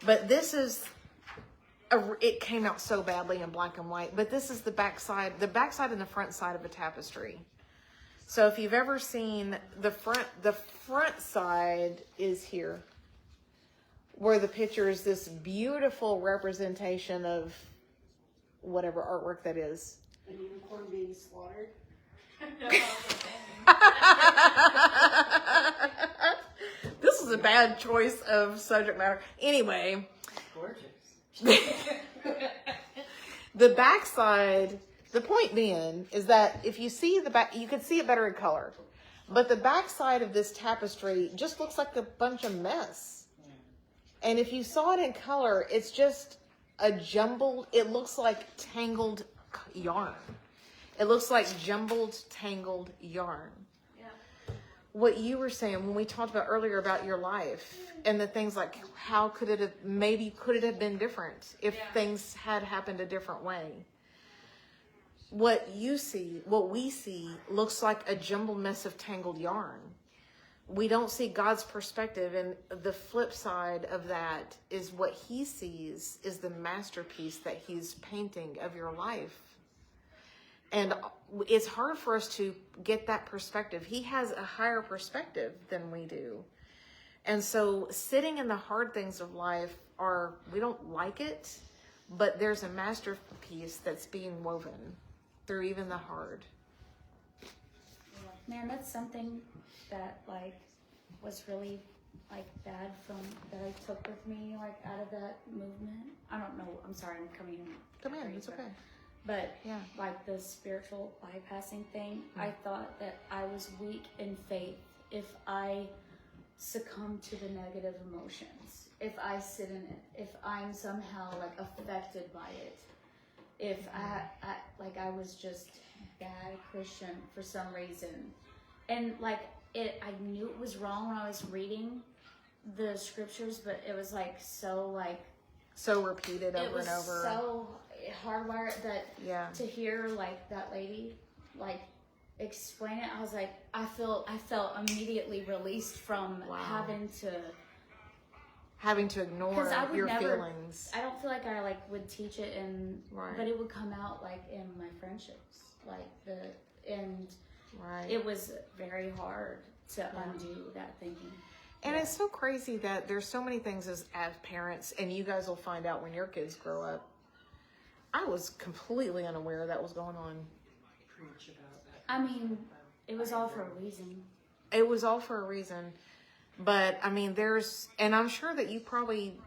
But this is it came out so badly in black and white, but this is the backside and the front side of a tapestry. So if you've ever seen the front side is here, where the picture is this beautiful representation of whatever artwork that is. An unicorn being slaughtered. This is a bad choice of subject matter. Anyway. Gorgeous. The backside, the point being is that if you see the back, you could see it better in color. But the backside of this tapestry just looks like a bunch of mess. And if you saw it in color, it's just it looks like tangled yarn. It looks like jumbled, tangled yarn. What you were saying when we talked about earlier about your life and the things like how could it have been different if things had happened a different way? What we see looks like a jumbled mess of tangled yarn. We don't see God's perspective, and the flip side of that is what he sees is the masterpiece that he's painting of your life. And it's hard for us to get that perspective. He has a higher perspective than we do. And so sitting in the hard things of life we don't like it, but there's a masterpiece that's being woven through even the hard. Man, that's something that was really like bad from that I took with me, like out of that movement. I don't know. I'm sorry. I'm coming in. Come in. It's okay. But Yeah. like the spiritual bypassing thing, I thought that I was weak in faith if I succumb to the negative emotions, if I sit in it, if I'm somehow like affected by it, if I was just bad Christian for some reason, and like I knew it was wrong when I was reading the scriptures, but it was like so repeated over and over. So hardwired that Yeah. to hear like that lady like explain it, I was like, I felt immediately released from having to ignore I would your never, feelings. I don't feel like I like would teach it Right. but it would come out like in my friendships, like Right. it was very hard to undo that thinking. And it's so crazy that there's so many things as parents, and you guys will find out when your kids grow up. I was completely unaware that was going on. Preach about that. I mean, it was all for a reason. It was all for a reason. But I mean, and I'm sure that you probably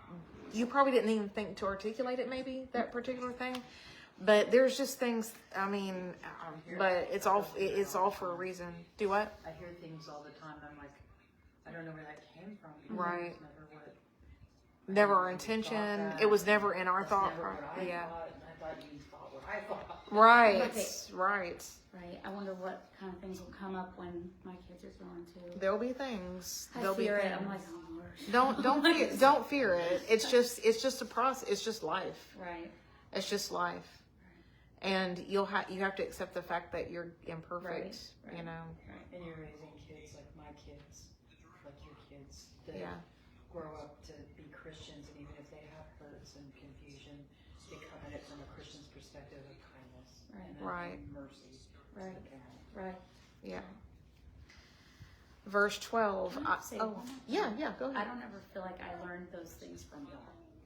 didn't even think to articulate it, maybe that particular thing. But there's just things. I mean, but it's all for a reason. Do what? I hear things all the time. I'm like, I don't know where that came from. Because Right. It was never what. Never our intention. It was never in our That's thought. never what I Yeah. thought, and I thought you thought what I thought. Right. Okay. Right. Right. I wonder what kind of things will come up when my kids are growing too. There'll be things. I There'll fear be it. things. I'm like, oh Lord. Don't fear it. It's just a process. It's just life. Right. It's just life. And you have to accept the fact that you're imperfect. Right. You know. And you're raising kids like my kids, like your kids, that Yeah. grow up to be Christians, and even if they have hurts and confusion, they come at it from a Christian's perspective of kindness and Right. mercy. Right. To the parent. Right. Yeah. Verse 12. Can I say one more Yeah. thing? Yeah. Go I ahead. don't ever feel like I learned those things from y'all.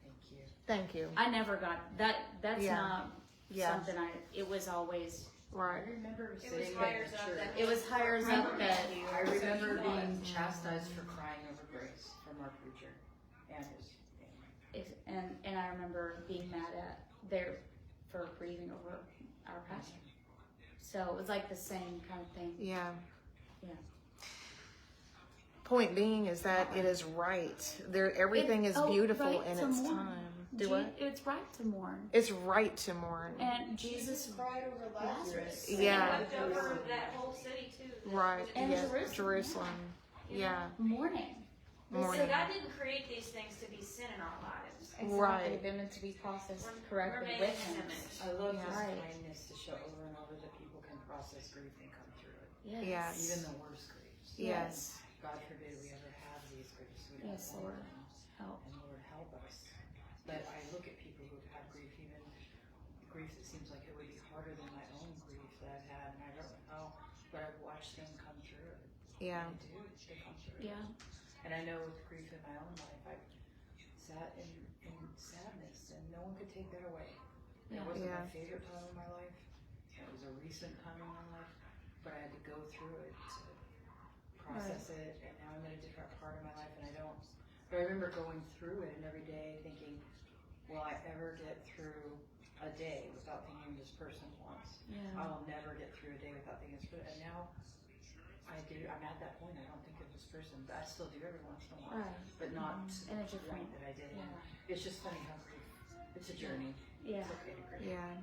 Thank you. Thank you. I never got that. That's Yeah. not Yeah. something it was always. I Right. remember It was sitting higher in up church. that It was higher up that. I remember being chastised for crying over grace from our preacher and his family. And I remember being mad at for grieving over our pastor. So it was like the same kind of thing. Yeah. Yeah. Point being is that it is right. Everything is beautiful right in to its mourn. time. Do what? It's right to mourn. It's right to mourn. And Jesus cried over Lazarus. Yeah. Looked over that whole city too. Right. And Yeah. Jerusalem. Jerusalem. Yeah. mourning. So Morning. God didn't create these things to be sin in our lives. Exactly. Right. They're meant to be processed We're correctly made with in him. His image. I love Yeah. his Right. kindness to show over and over that people can process grief and come through it. Yes. Yes. Even the worst griefs. Yes. God forbid we ever have these griefs. We don't Yes, want Lord. them. Help. And Lord, help us. But I look at people who've had grief, even grief that seems like it would be harder than my own grief that I've had, and I don't know how, but I've watched them come through it. Yeah. They do. They come through it. Yeah. And I know with grief in my own life, I've sat in sadness, and no one could take that away. It Yeah. wasn't Yeah. my favorite time in my life. It was a recent time in my life, but I had to go through it to process it, and now I'm in a different part of my life, and I don't. But I remember going through it and every day thinking, will I ever get through a day without thinking of this person once? Yeah. I'll never get through a day without thinking of this person. And now I do. I'm at that point. I don't think of this person, but I still do every once in a while. Right. But not In a to the different. point that I did. Yeah. It's just funny how grief. It's a journey. Yeah. It's okay to grieve. Yeah.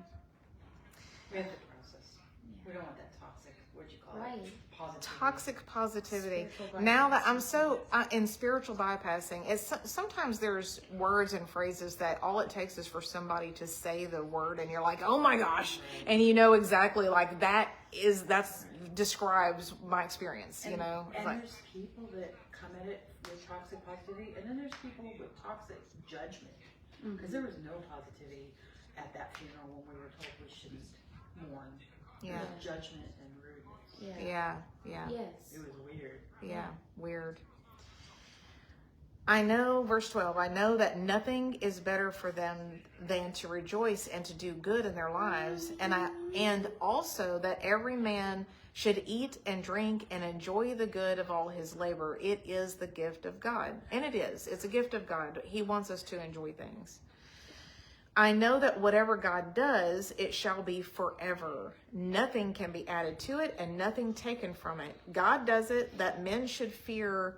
We have to process. We don't want that toxic. What'd you call Right. it? Positivity. Toxic positivity. Spiritual Now that bypassing. I'm so in spiritual bypassing, sometimes there's words and phrases that all it takes is for somebody to say the word, and you're like, oh my gosh, and you know exactly like that's describes my experience. You know, it's And like, there's people that come at it with toxic positivity, and then there's people with toxic judgment. Because there was no positivity at that funeral when we were told we shouldn't mourn. Yeah. There was judgment and rudeness. yeah. Yes. It was weird. Yeah, weird. I know, verse 12, I know that nothing is better for them than to rejoice and to do good in their lives. And also that every man should eat and drink and enjoy the good of all his labor. It is the gift of God. And it is. It's a gift of God. He wants us to enjoy things. I know that whatever God does, it shall be forever. Nothing can be added to it and nothing taken from it. God does it that men should fear,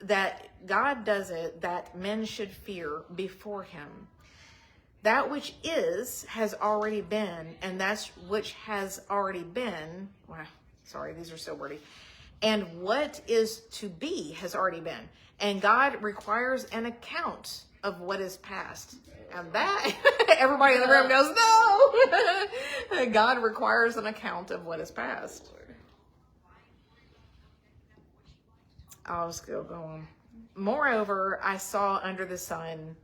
that God does it that men should fear before him. That which is has already been, and that's which has already been. Wow, sorry, these are so wordy. And what is to be has already been. And God requires an account of what is past. And that, everybody in the room goes, no! God requires an account of what is past. I'll just go on. Moreover, I saw under the sun,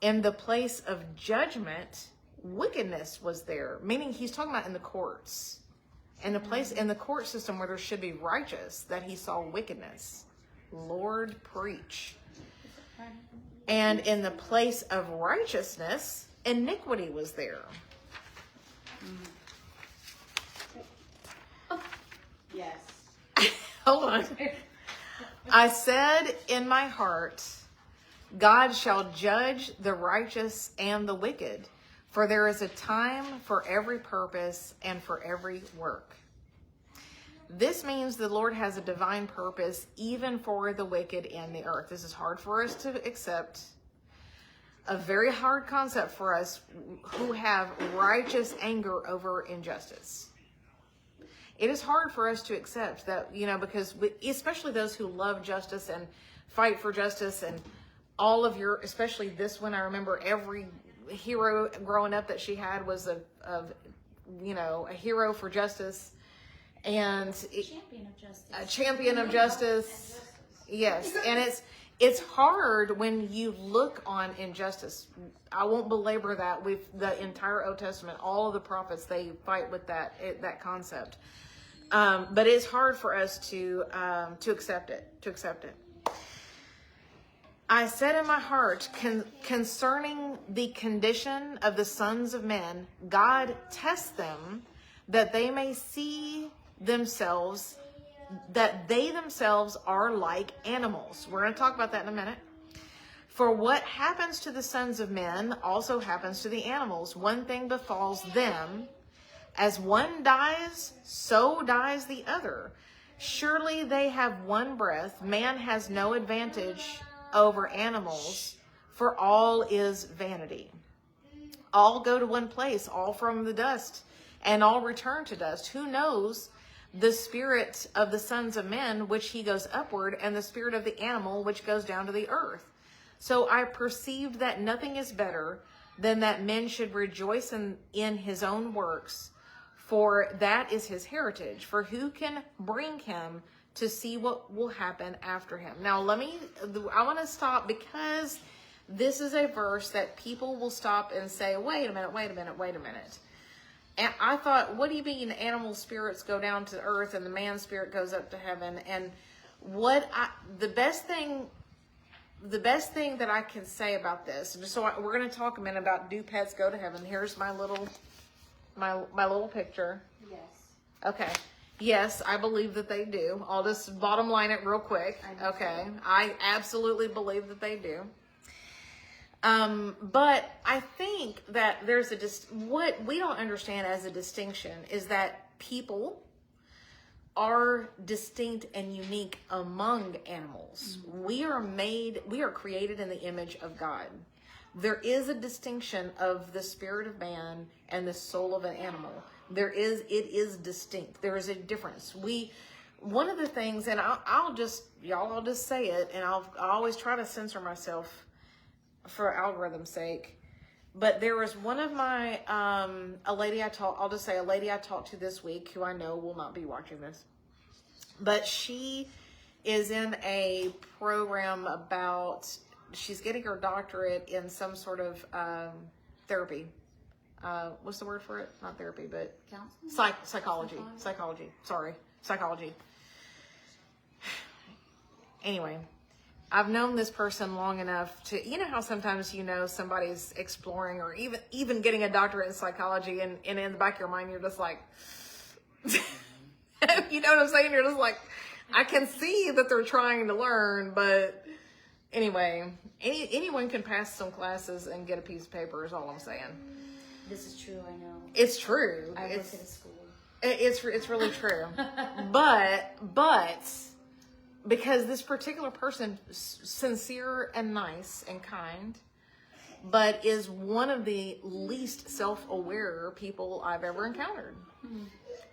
in the place of judgment, wickedness was there. Meaning he's talking about in the courts. In the place, in the court system where there should be righteous, that he saw wickedness. Lord, preach. And in the place of righteousness, iniquity was there. Yes. Hold on. I said in my heart, God shall judge the righteous and the wicked, for there is a time for every purpose and for every work. This means the Lord has a divine purpose even for the wicked in the earth. This is hard for us to accept. A very hard concept for us who have righteous anger over injustice. It is hard for us to accept that, because especially those who love justice and fight for justice, and all of your, especially this one, I remember every hero growing up that she had was a hero for justice. And Champion of justice. A champion of justice. Yes. And it's hard when you look on injustice. I won't belabor that. With the entire Old Testament, all of the prophets, they fight with that concept. But it's hard for us to accept it. I said in my heart, concerning the condition of the sons of men, God tests them that they may see themselves, that they themselves are like animals. We're going to talk about that in a minute. For what happens to the sons of men also happens to the animals. One thing befalls them. As one dies, so dies the other. Surely they have one breath. Man has no advantage over animals, for all is vanity. All go to one place, all from the dust, and all return to dust. Who knows the spirit of the sons of men, which he goes upward, and the spirit of the animal, which goes down to the earth? So I perceived that nothing is better than that men should rejoice in his own works, for that is his heritage. For who can bring him to see what will happen after him? Now I want to stop, because this is a verse that people will stop and say, wait a minute. And I thought, what do you mean animal spirits go down to earth and the man spirit goes up to heaven? And the best thing that I can say about this, we're going to talk a minute about, do pets go to heaven? Here's my little picture. Yes. Okay. Yes, I believe that they do. I'll just bottom line it real quick. Okay. I absolutely believe that they do. But I think that there's what we don't understand as a distinction is that people are distinct and unique among animals. We are created in the image of God. There is a distinction of the spirit of man and the soul of an animal. It is distinct. There is a difference. One of the things, and I'll just say it, and I always try to censor myself for algorithm's sake. But there was one of my, a lady I talked to this week, who I know will not be watching this, but she is in a program about, she's getting her doctorate in some sort of therapy. What's the word for it? Not therapy, but psychology. Sorry, psychology. Anyway, I've known this person long enough to, you know how sometimes you know somebody's exploring or even getting a doctorate in psychology, and in the back of your mind you're just like, you know what I'm saying? You're just like, I can see that they're trying to learn, but anyway, anyone can pass some classes and get a piece of paper is all I'm saying. This is true, I know. It's true. I work at a school. It's really true. but because this particular person, sincere and nice and kind, but is one of the least self-aware people I've ever encountered.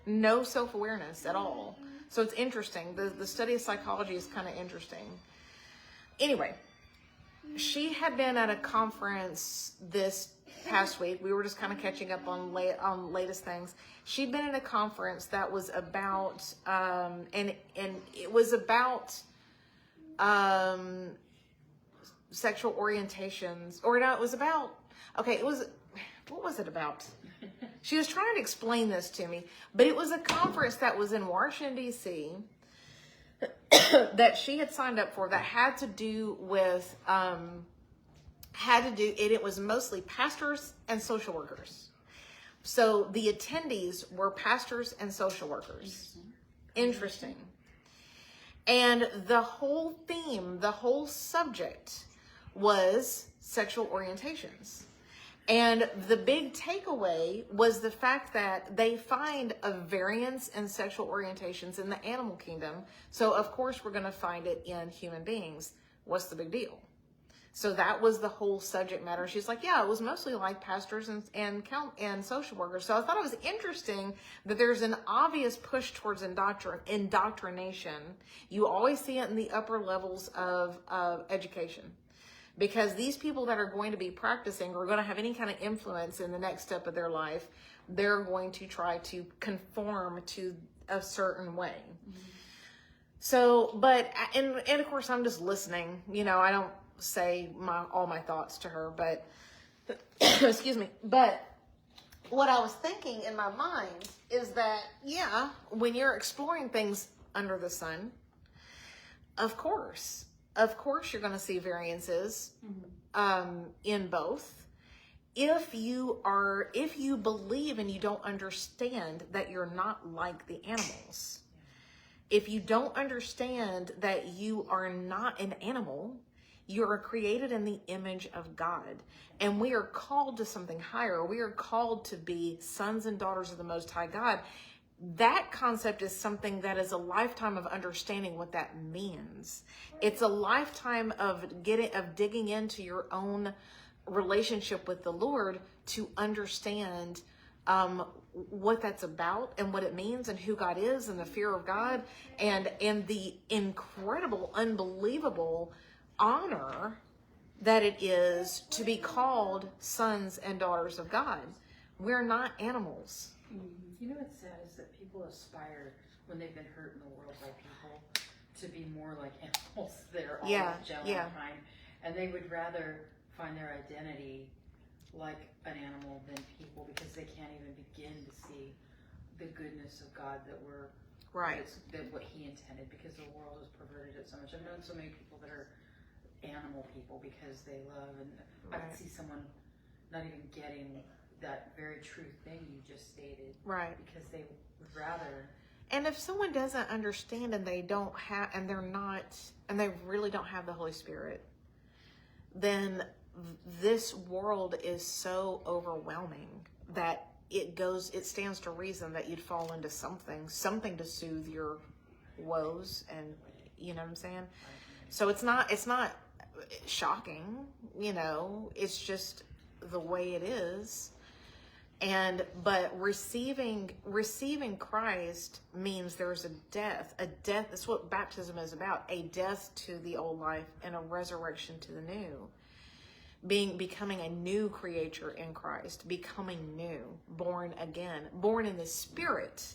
No self-awareness at all. So it's interesting. The study of psychology is kind of interesting. Anyway, she had been at a conference this past week. We were just kind of catching up on latest things. She'd been at a conference that was about, and it was about sexual orientations, or no, it was about, okay, what was it about? She was trying to explain this to me, but it was a conference that was in Washington, D.C., that she had signed up for that had to do with, it was mostly pastors and social workers. So the attendees were pastors and social workers. Interesting. And the whole theme, the whole subject was sexual orientations. And the big takeaway was the fact that they find a variance in sexual orientations in the animal kingdom. So of course we're going to find it in human beings. What's the big deal? So that was the whole subject matter. She's like, yeah, it was mostly like pastors and social workers. So I thought it was interesting that there's an obvious push towards indoctrination. You always see it in the upper levels of education, because these people that are going to be practicing or going to have any kind of influence in the next step of their life, they're going to try to conform to a certain way. Mm-hmm. So, but, and of course I'm just listening, you know, I don't say all my thoughts to her, but excuse me. But what I was thinking in my mind is that, yeah, when you're exploring things under the sun, of course you're going to see variances in both. If you believe and you don't understand that you're not like the animals, if you don't understand that you are not an animal, you are created in the image of God, and we are called to something higher. We are called to be sons and daughters of the Most High God. That concept is something that is a lifetime of understanding what that means. It's a lifetime of digging into your own relationship with the Lord to understand what that's about and what it means and who God is and the fear of God and the incredible, unbelievable honor that it is to be called sons and daughters of God. We're not animals. You know what's sad is that people aspire, when they've been hurt in the world by people, to be more like animals. They're all gentle and kind, and they would rather find their identity like an animal than people, because they can't even begin to see the goodness of God that what He intended, because the world has perverted it so much. I've known so many people that are animal people because they love, and I can see someone not even getting that very true thing you just stated, right? Because they would rather. And if someone doesn't understand and they don't have, and they're not, and they really don't have the Holy Spirit, then this world is so overwhelming that it stands to reason that you'd fall into something to soothe your woes, and you know what I'm saying? So it's not shocking, you know, it's just the way it is. But receiving Christ means there's a death. That's what baptism is about, a death to the old life and a resurrection to the new. Becoming a new creature in Christ, becoming new, born again, born in the Spirit.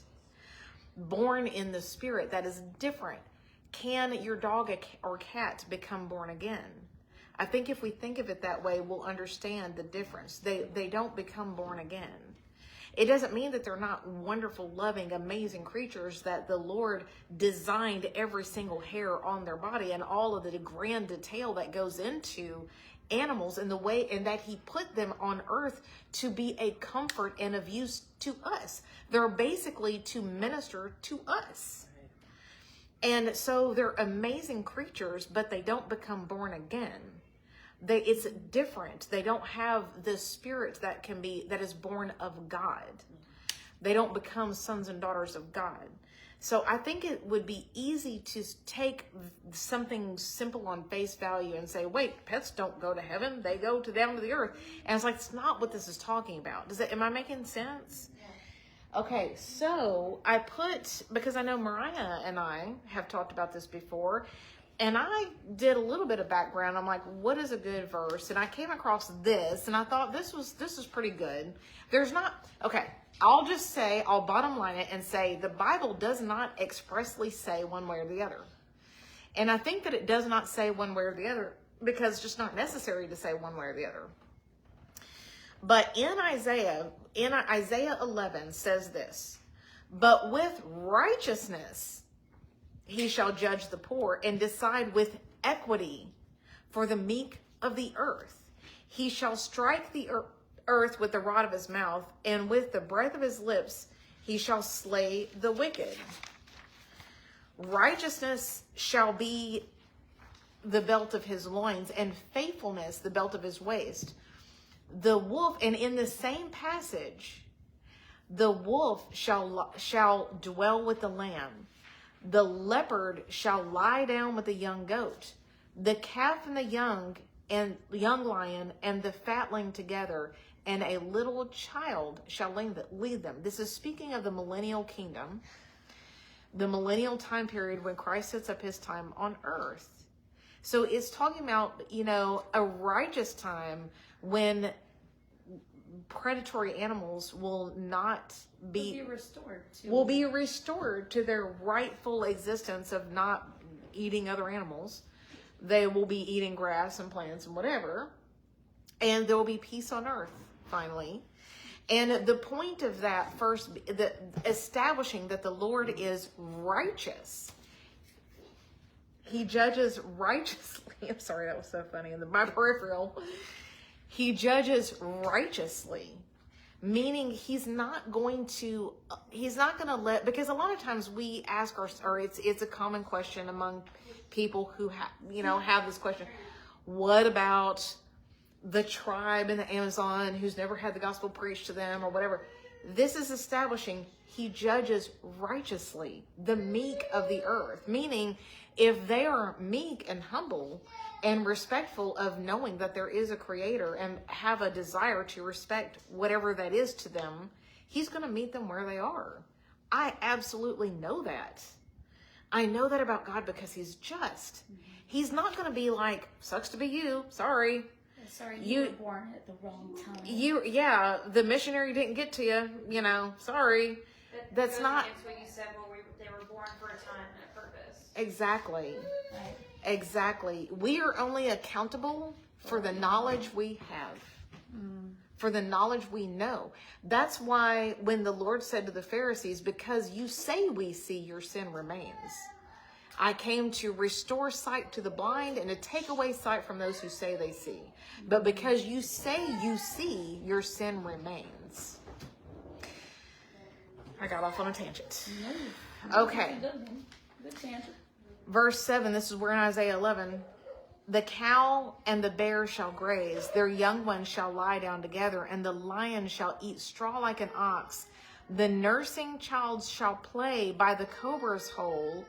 Born in the Spirit, that is different. Can your dog or cat become born again? I think if we think of it that way, we'll understand the difference. They don't become born again. it doesn't mean that they're not wonderful, loving, amazing creatures, that the Lord designed every single hair on their body and all of the grand detail that goes into animals in the way, and that he put them on earth to be a comfort and of use to us. They're basically to minister to us. And so they're amazing creatures, but they don't become born again. It's different. They don't have the spirit that is born of God. They don't become sons and daughters of God. So I think it would be easy to take something simple on face value and say, wait, pets don't go to heaven. They go down to the earth. And it's like, it's not what this is talking about. Am I making sense? Yeah. Okay, so I because I know Mariah and I have talked about this before, and I did a little bit of background. I'm like, what is a good verse? And I came across this, and I thought this is pretty good. I'll bottom line it and say the Bible does not expressly say one way or the other. And I think that it does not say one way or the other because it's just not necessary to say one way or the other. But in Isaiah 11 says this, but with righteousness he shall judge the poor and decide with equity for the meek of the earth. He shall strike the earth with the rod of his mouth, and with the breath of his lips he shall slay the wicked. Righteousness shall be the belt of his loins, and faithfulness the belt of his waist. The wolf, and in the same passage, the wolf shall dwell with the lamb. The leopard shall lie down with the young goat. The calf and the young lion and the fatling together, and a little child shall lead them. This is speaking of the millennial kingdom, the millennial time period when Christ sets up his time on earth. So it's talking about, a righteous time when predatory animals will be restored to their rightful existence of not eating other animals. They will be eating grass and plants and whatever, and there will be peace on earth finally. And the point of that first, establishing that the Lord is righteous. He judges righteously. I'm sorry, that was so funny in my peripheral. He judges righteously, meaning he's not going to let, because a lot of times we ask it's a common question among people who have this question. What about the tribe in the Amazon who's never had the gospel preached to them or whatever? This is establishing he judges righteously the meek of the earth, meaning if they are meek and humble and respectful of knowing that there is a creator and have a desire to respect whatever that is to them, he's going to meet them where they are. I absolutely know that. I know that about God because he's just. He's not going to be like, sucks to be you, sorry. Sorry, you were born at the wrong time. The missionary didn't get to you, sorry. That's not. That's what you said, they were born for a time and a purpose. Exactly. Right. Exactly. We are only accountable for the knowledge we have, for the knowledge we know. That's why when the Lord said to the Pharisees, because you say we see, your sin remains. I came to restore sight to the blind and to take away sight from those who say they see. But because you say you see, your sin remains. I got off on a tangent. Okay. Good tangent. Verse 7, this is where in Isaiah 11, the cow and the bear shall graze, their young ones shall lie down together, and the lion shall eat straw like an ox. The nursing child shall play by the cobra's hole,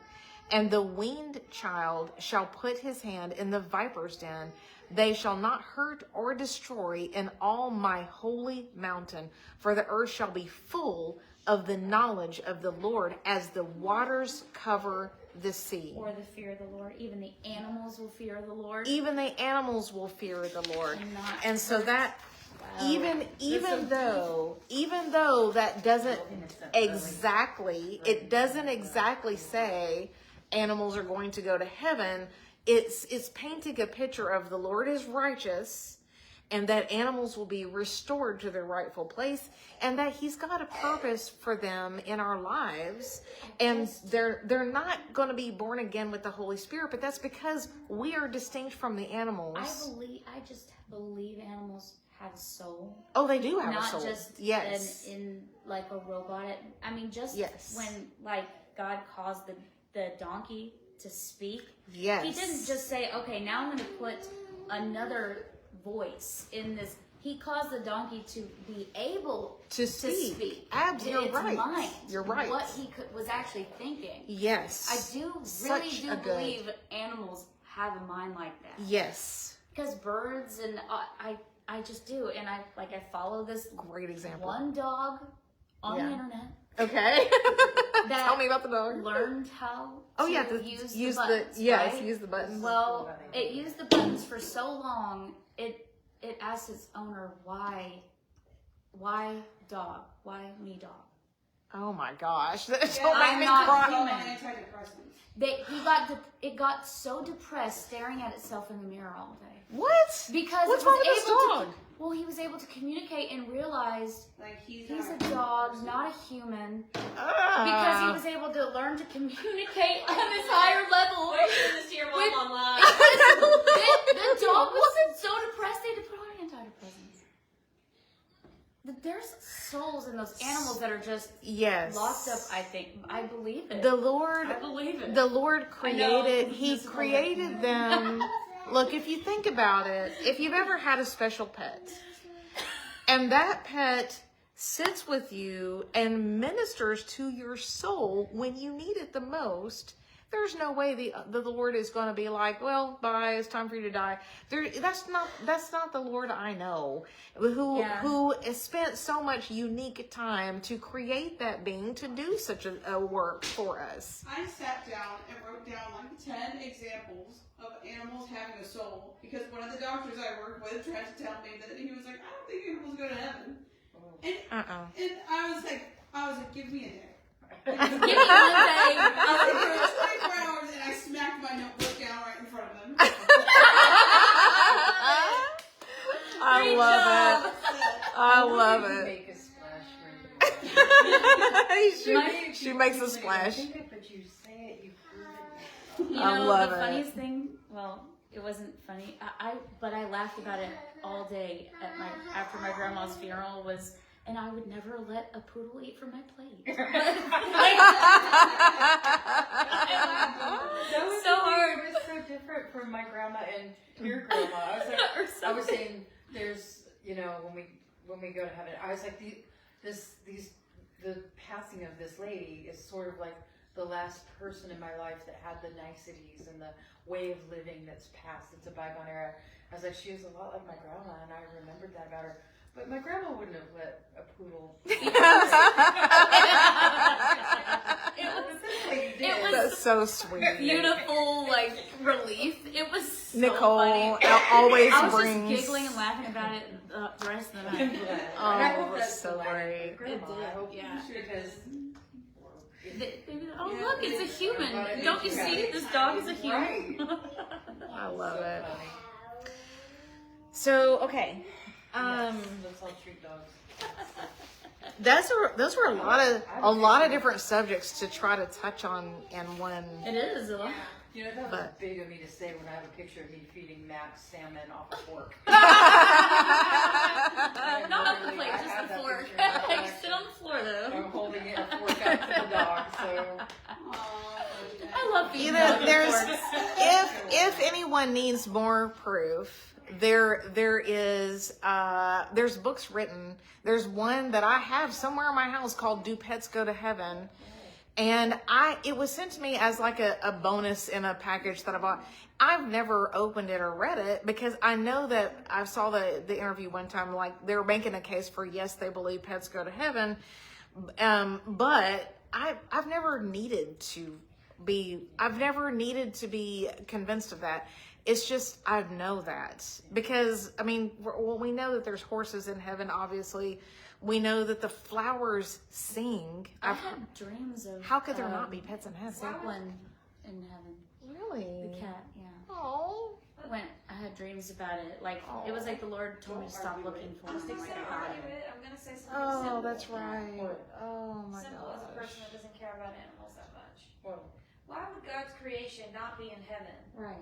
and the weaned child shall put his hand in the viper's den. They shall not hurt or destroy in all my holy mountain, for the earth shall be full of the knowledge of the Lord as the waters cover the sea. Or the fear of the Lord. Even the animals will fear the Lord. Even the animals will fear the Lord. And so that, even though that doesn't exactly say animals are going to go to heaven, it's painting a picture of the Lord is righteous, and that animals will be restored to their rightful place, and that he's got a purpose for them in our lives. And they're not going to be born again with the Holy Spirit, but that's because we are distinct from the animals. I just believe animals have a soul. Oh, they do have a soul. Not just yes. in like a robot. I mean, just yes. when like God caused the donkey to speak. Yes. He didn't just say, okay, now I'm going to put another voice in this. He caused the donkey to be able to speak. Absolutely, its right. mind. You're right. What he was actually thinking. Yes. I do believe animals have a mind like that. Yes. Because birds and I just do, and I follow this great example. one dog on the internet. Okay. That Tell me about the dog. Learned how to use the buttons. Use the buttons. Well, it used the buttons for so long. It asked its owner why dog? Why me dog? Oh my gosh. Don't I'm make me not cry. human. It got so depressed staring at itself in the mirror all day. What? Because what's it was wrong with this able dog? Well, he was able to communicate and realize Like he's a not dog, not a human. Because he Ah. was able to learn to communicate on this higher level. Why are you doing this to your mom With- online? The dog wasn't so depressed they had to put on antidepressants. There's souls in those animals that are just Yes. locked up, I think. I believe it. The Lord, I believe it. the Lord created, know. He created them. Look, if you think about it, if you've ever had a special pet, and that pet sits with you and ministers to your soul when you need it the most, there's no way the Lord is going to be like, well, bye, it's time for you to die. That's not the Lord I know, who has spent so much unique time to create that being to do such a work for us. I sat down and wrote down like 10 examples of animals having a soul because one of the doctors I worked with tried to tell me that he was like, I don't think animals go to heaven. And, and I was like, give me a day. Give me one day. It was 24 hours and I smacked my notebook down right in front of them. I love it. I love it. Make a splash. She makes a splash. You think it, but you say it, you prove it. You I know, love the it. funniest thing, well, it wasn't funny. But I laughed about it all day after my grandma's funeral was, and I would never let a poodle eat from my plate. That was So the thing, hard. It was so different from my grandma and your grandma. I was like, I was saying, there's, when we go to heaven, I was like, the passing of this lady is sort of like the last person in my life that had the niceties and the way of living that's passed. It's a bygone era. I was like, she was a lot like my grandma, and I remembered that about her. But my grandma wouldn't have let a poodle. It was That's so sweet. beautiful, relief. It was so Nicole funny. always I was brings. just giggling and laughing about it the rest of the night. Oh, And I hope that's that's so the last great. grandma. It did, I hope yeah. because Oh, look, it's a human. Don't you see? This dog is a human. I love so it. funny. So, okay. Let's all treat dogs. Those were a lot of different subjects to try to touch on in one. It is a lot. You know, that was But- big of me to say when I have a picture of me feeding Max salmon off a fork. Not off the Literally, plate, I just have the that fork. picture in my You collection. sit on the floor though. I'm holding it a fork out to the dog, so. I love feeding You know, dogs there's forks. if anyone needs more proof, there's books written. There's one that I have somewhere in my house called "Do Pets Go to Heaven?" And it was sent to me as like a bonus in a package that I bought. I've never opened it or read it because I know that I saw the interview one time, like they were making a case for, yes, they believe pets go to heaven. But I've never needed to be convinced of that. It's just, I know that because, I mean, we know that there's horses in heaven, obviously. We know that the flowers sing. I had dreams of. How could there not be pets in heaven? Zeppelin in heaven. Really? The cat, yeah. Oh. I had dreams about it. Like it was like the Lord told me to stop looking for I'm them. gonna Like, say I had argue it. it. I'm gonna say something Oh, simple. that's right. Oh my Simple as a gosh. person that doesn't care about animals that much. Well, Why would God's creation not be in heaven? Right.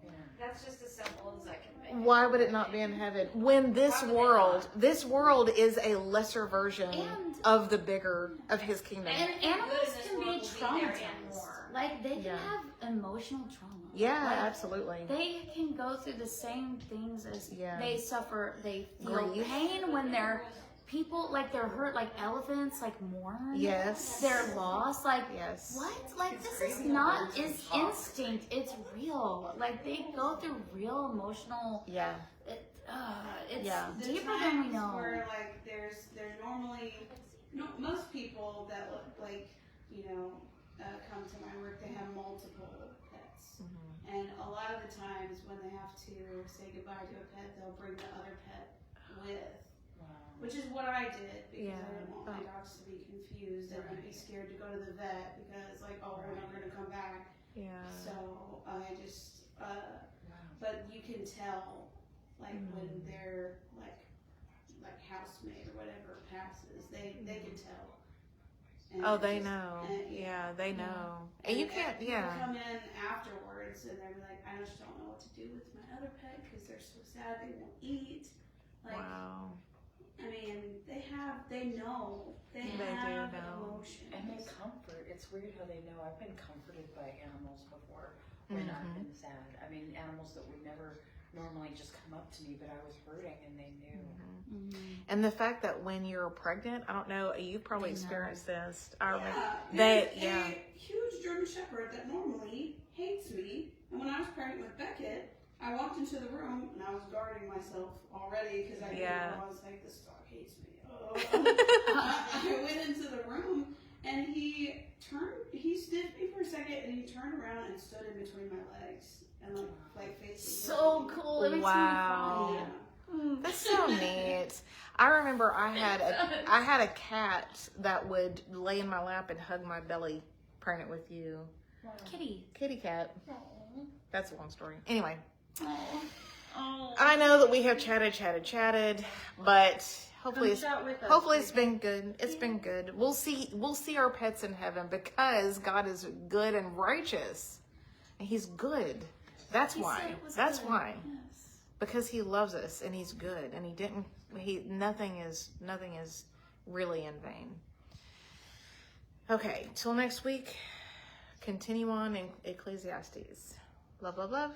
yeah. That's just as simple as I can make it. Why would it not be in heaven? When this world is a lesser version And- of the bigger, of his kingdom. And Everything good animals in this can world be will be there and traumatized. more. Like they can Yeah. have emotional trauma. Yeah, Like, absolutely. They can go through the same things as Yeah. they suffer. They feel Grief. pain when they're people, like they're hurt, like elephants, like mourn. Yes. They're lost. Like Yes. what? Like this is not is instinct. It's real. Like they go through real emotional. Yeah. It's Yeah. The deeper than we times know. Where like there's normally most people that look like come to my work, they have multiple pets, and a lot of the times when they have to say goodbye to a pet, they'll bring the other pet with, which is what I did because I didn't want my dogs to be confused and I'd be scared to go to the vet because like we're never gonna come back. Yeah. So I just but you can tell like when their like housemate or whatever passes, they can tell. And Oh, it's they just- know. and, Yeah, they know. And you can't, people yeah. come in afterwards and they're like, I just don't know what to do with my other pet because they're so sad they won't eat. Like, Wow. I mean, they know. They do have know. emotions. And they comfort. It's weird how they know. I've been comforted by animals before when I've been sad. I mean, animals that would never normally just come up to me, but I was hurting and they knew. And the fact that when you're pregnant, I don't know, you've probably experienced this. I remember. There's Yeah. a huge German Shepherd that normally hates me. And when I was pregnant with Beckett, I walked into the room and I was guarding myself already because I I was like, this dog hates me. I went into the room and he sniffed me for a second and he turned around and stood in between my legs and like facing So me. cool. It makes Wow. me Yeah. cry. That's so neat. I remember I had a cat that would lay in my lap and hug my belly, pregnant with you. Kitty cat. That's a long story. Anyway, I know that we have chatted, but hopefully it's been good. It's been good. We'll see our pets in heaven because God is good and righteous. And he's good. That's why. That's why. Because he loves us and he's good and nothing is really in vain. Okay, till next week, continue on in Ecclesiastes. Love, love, love.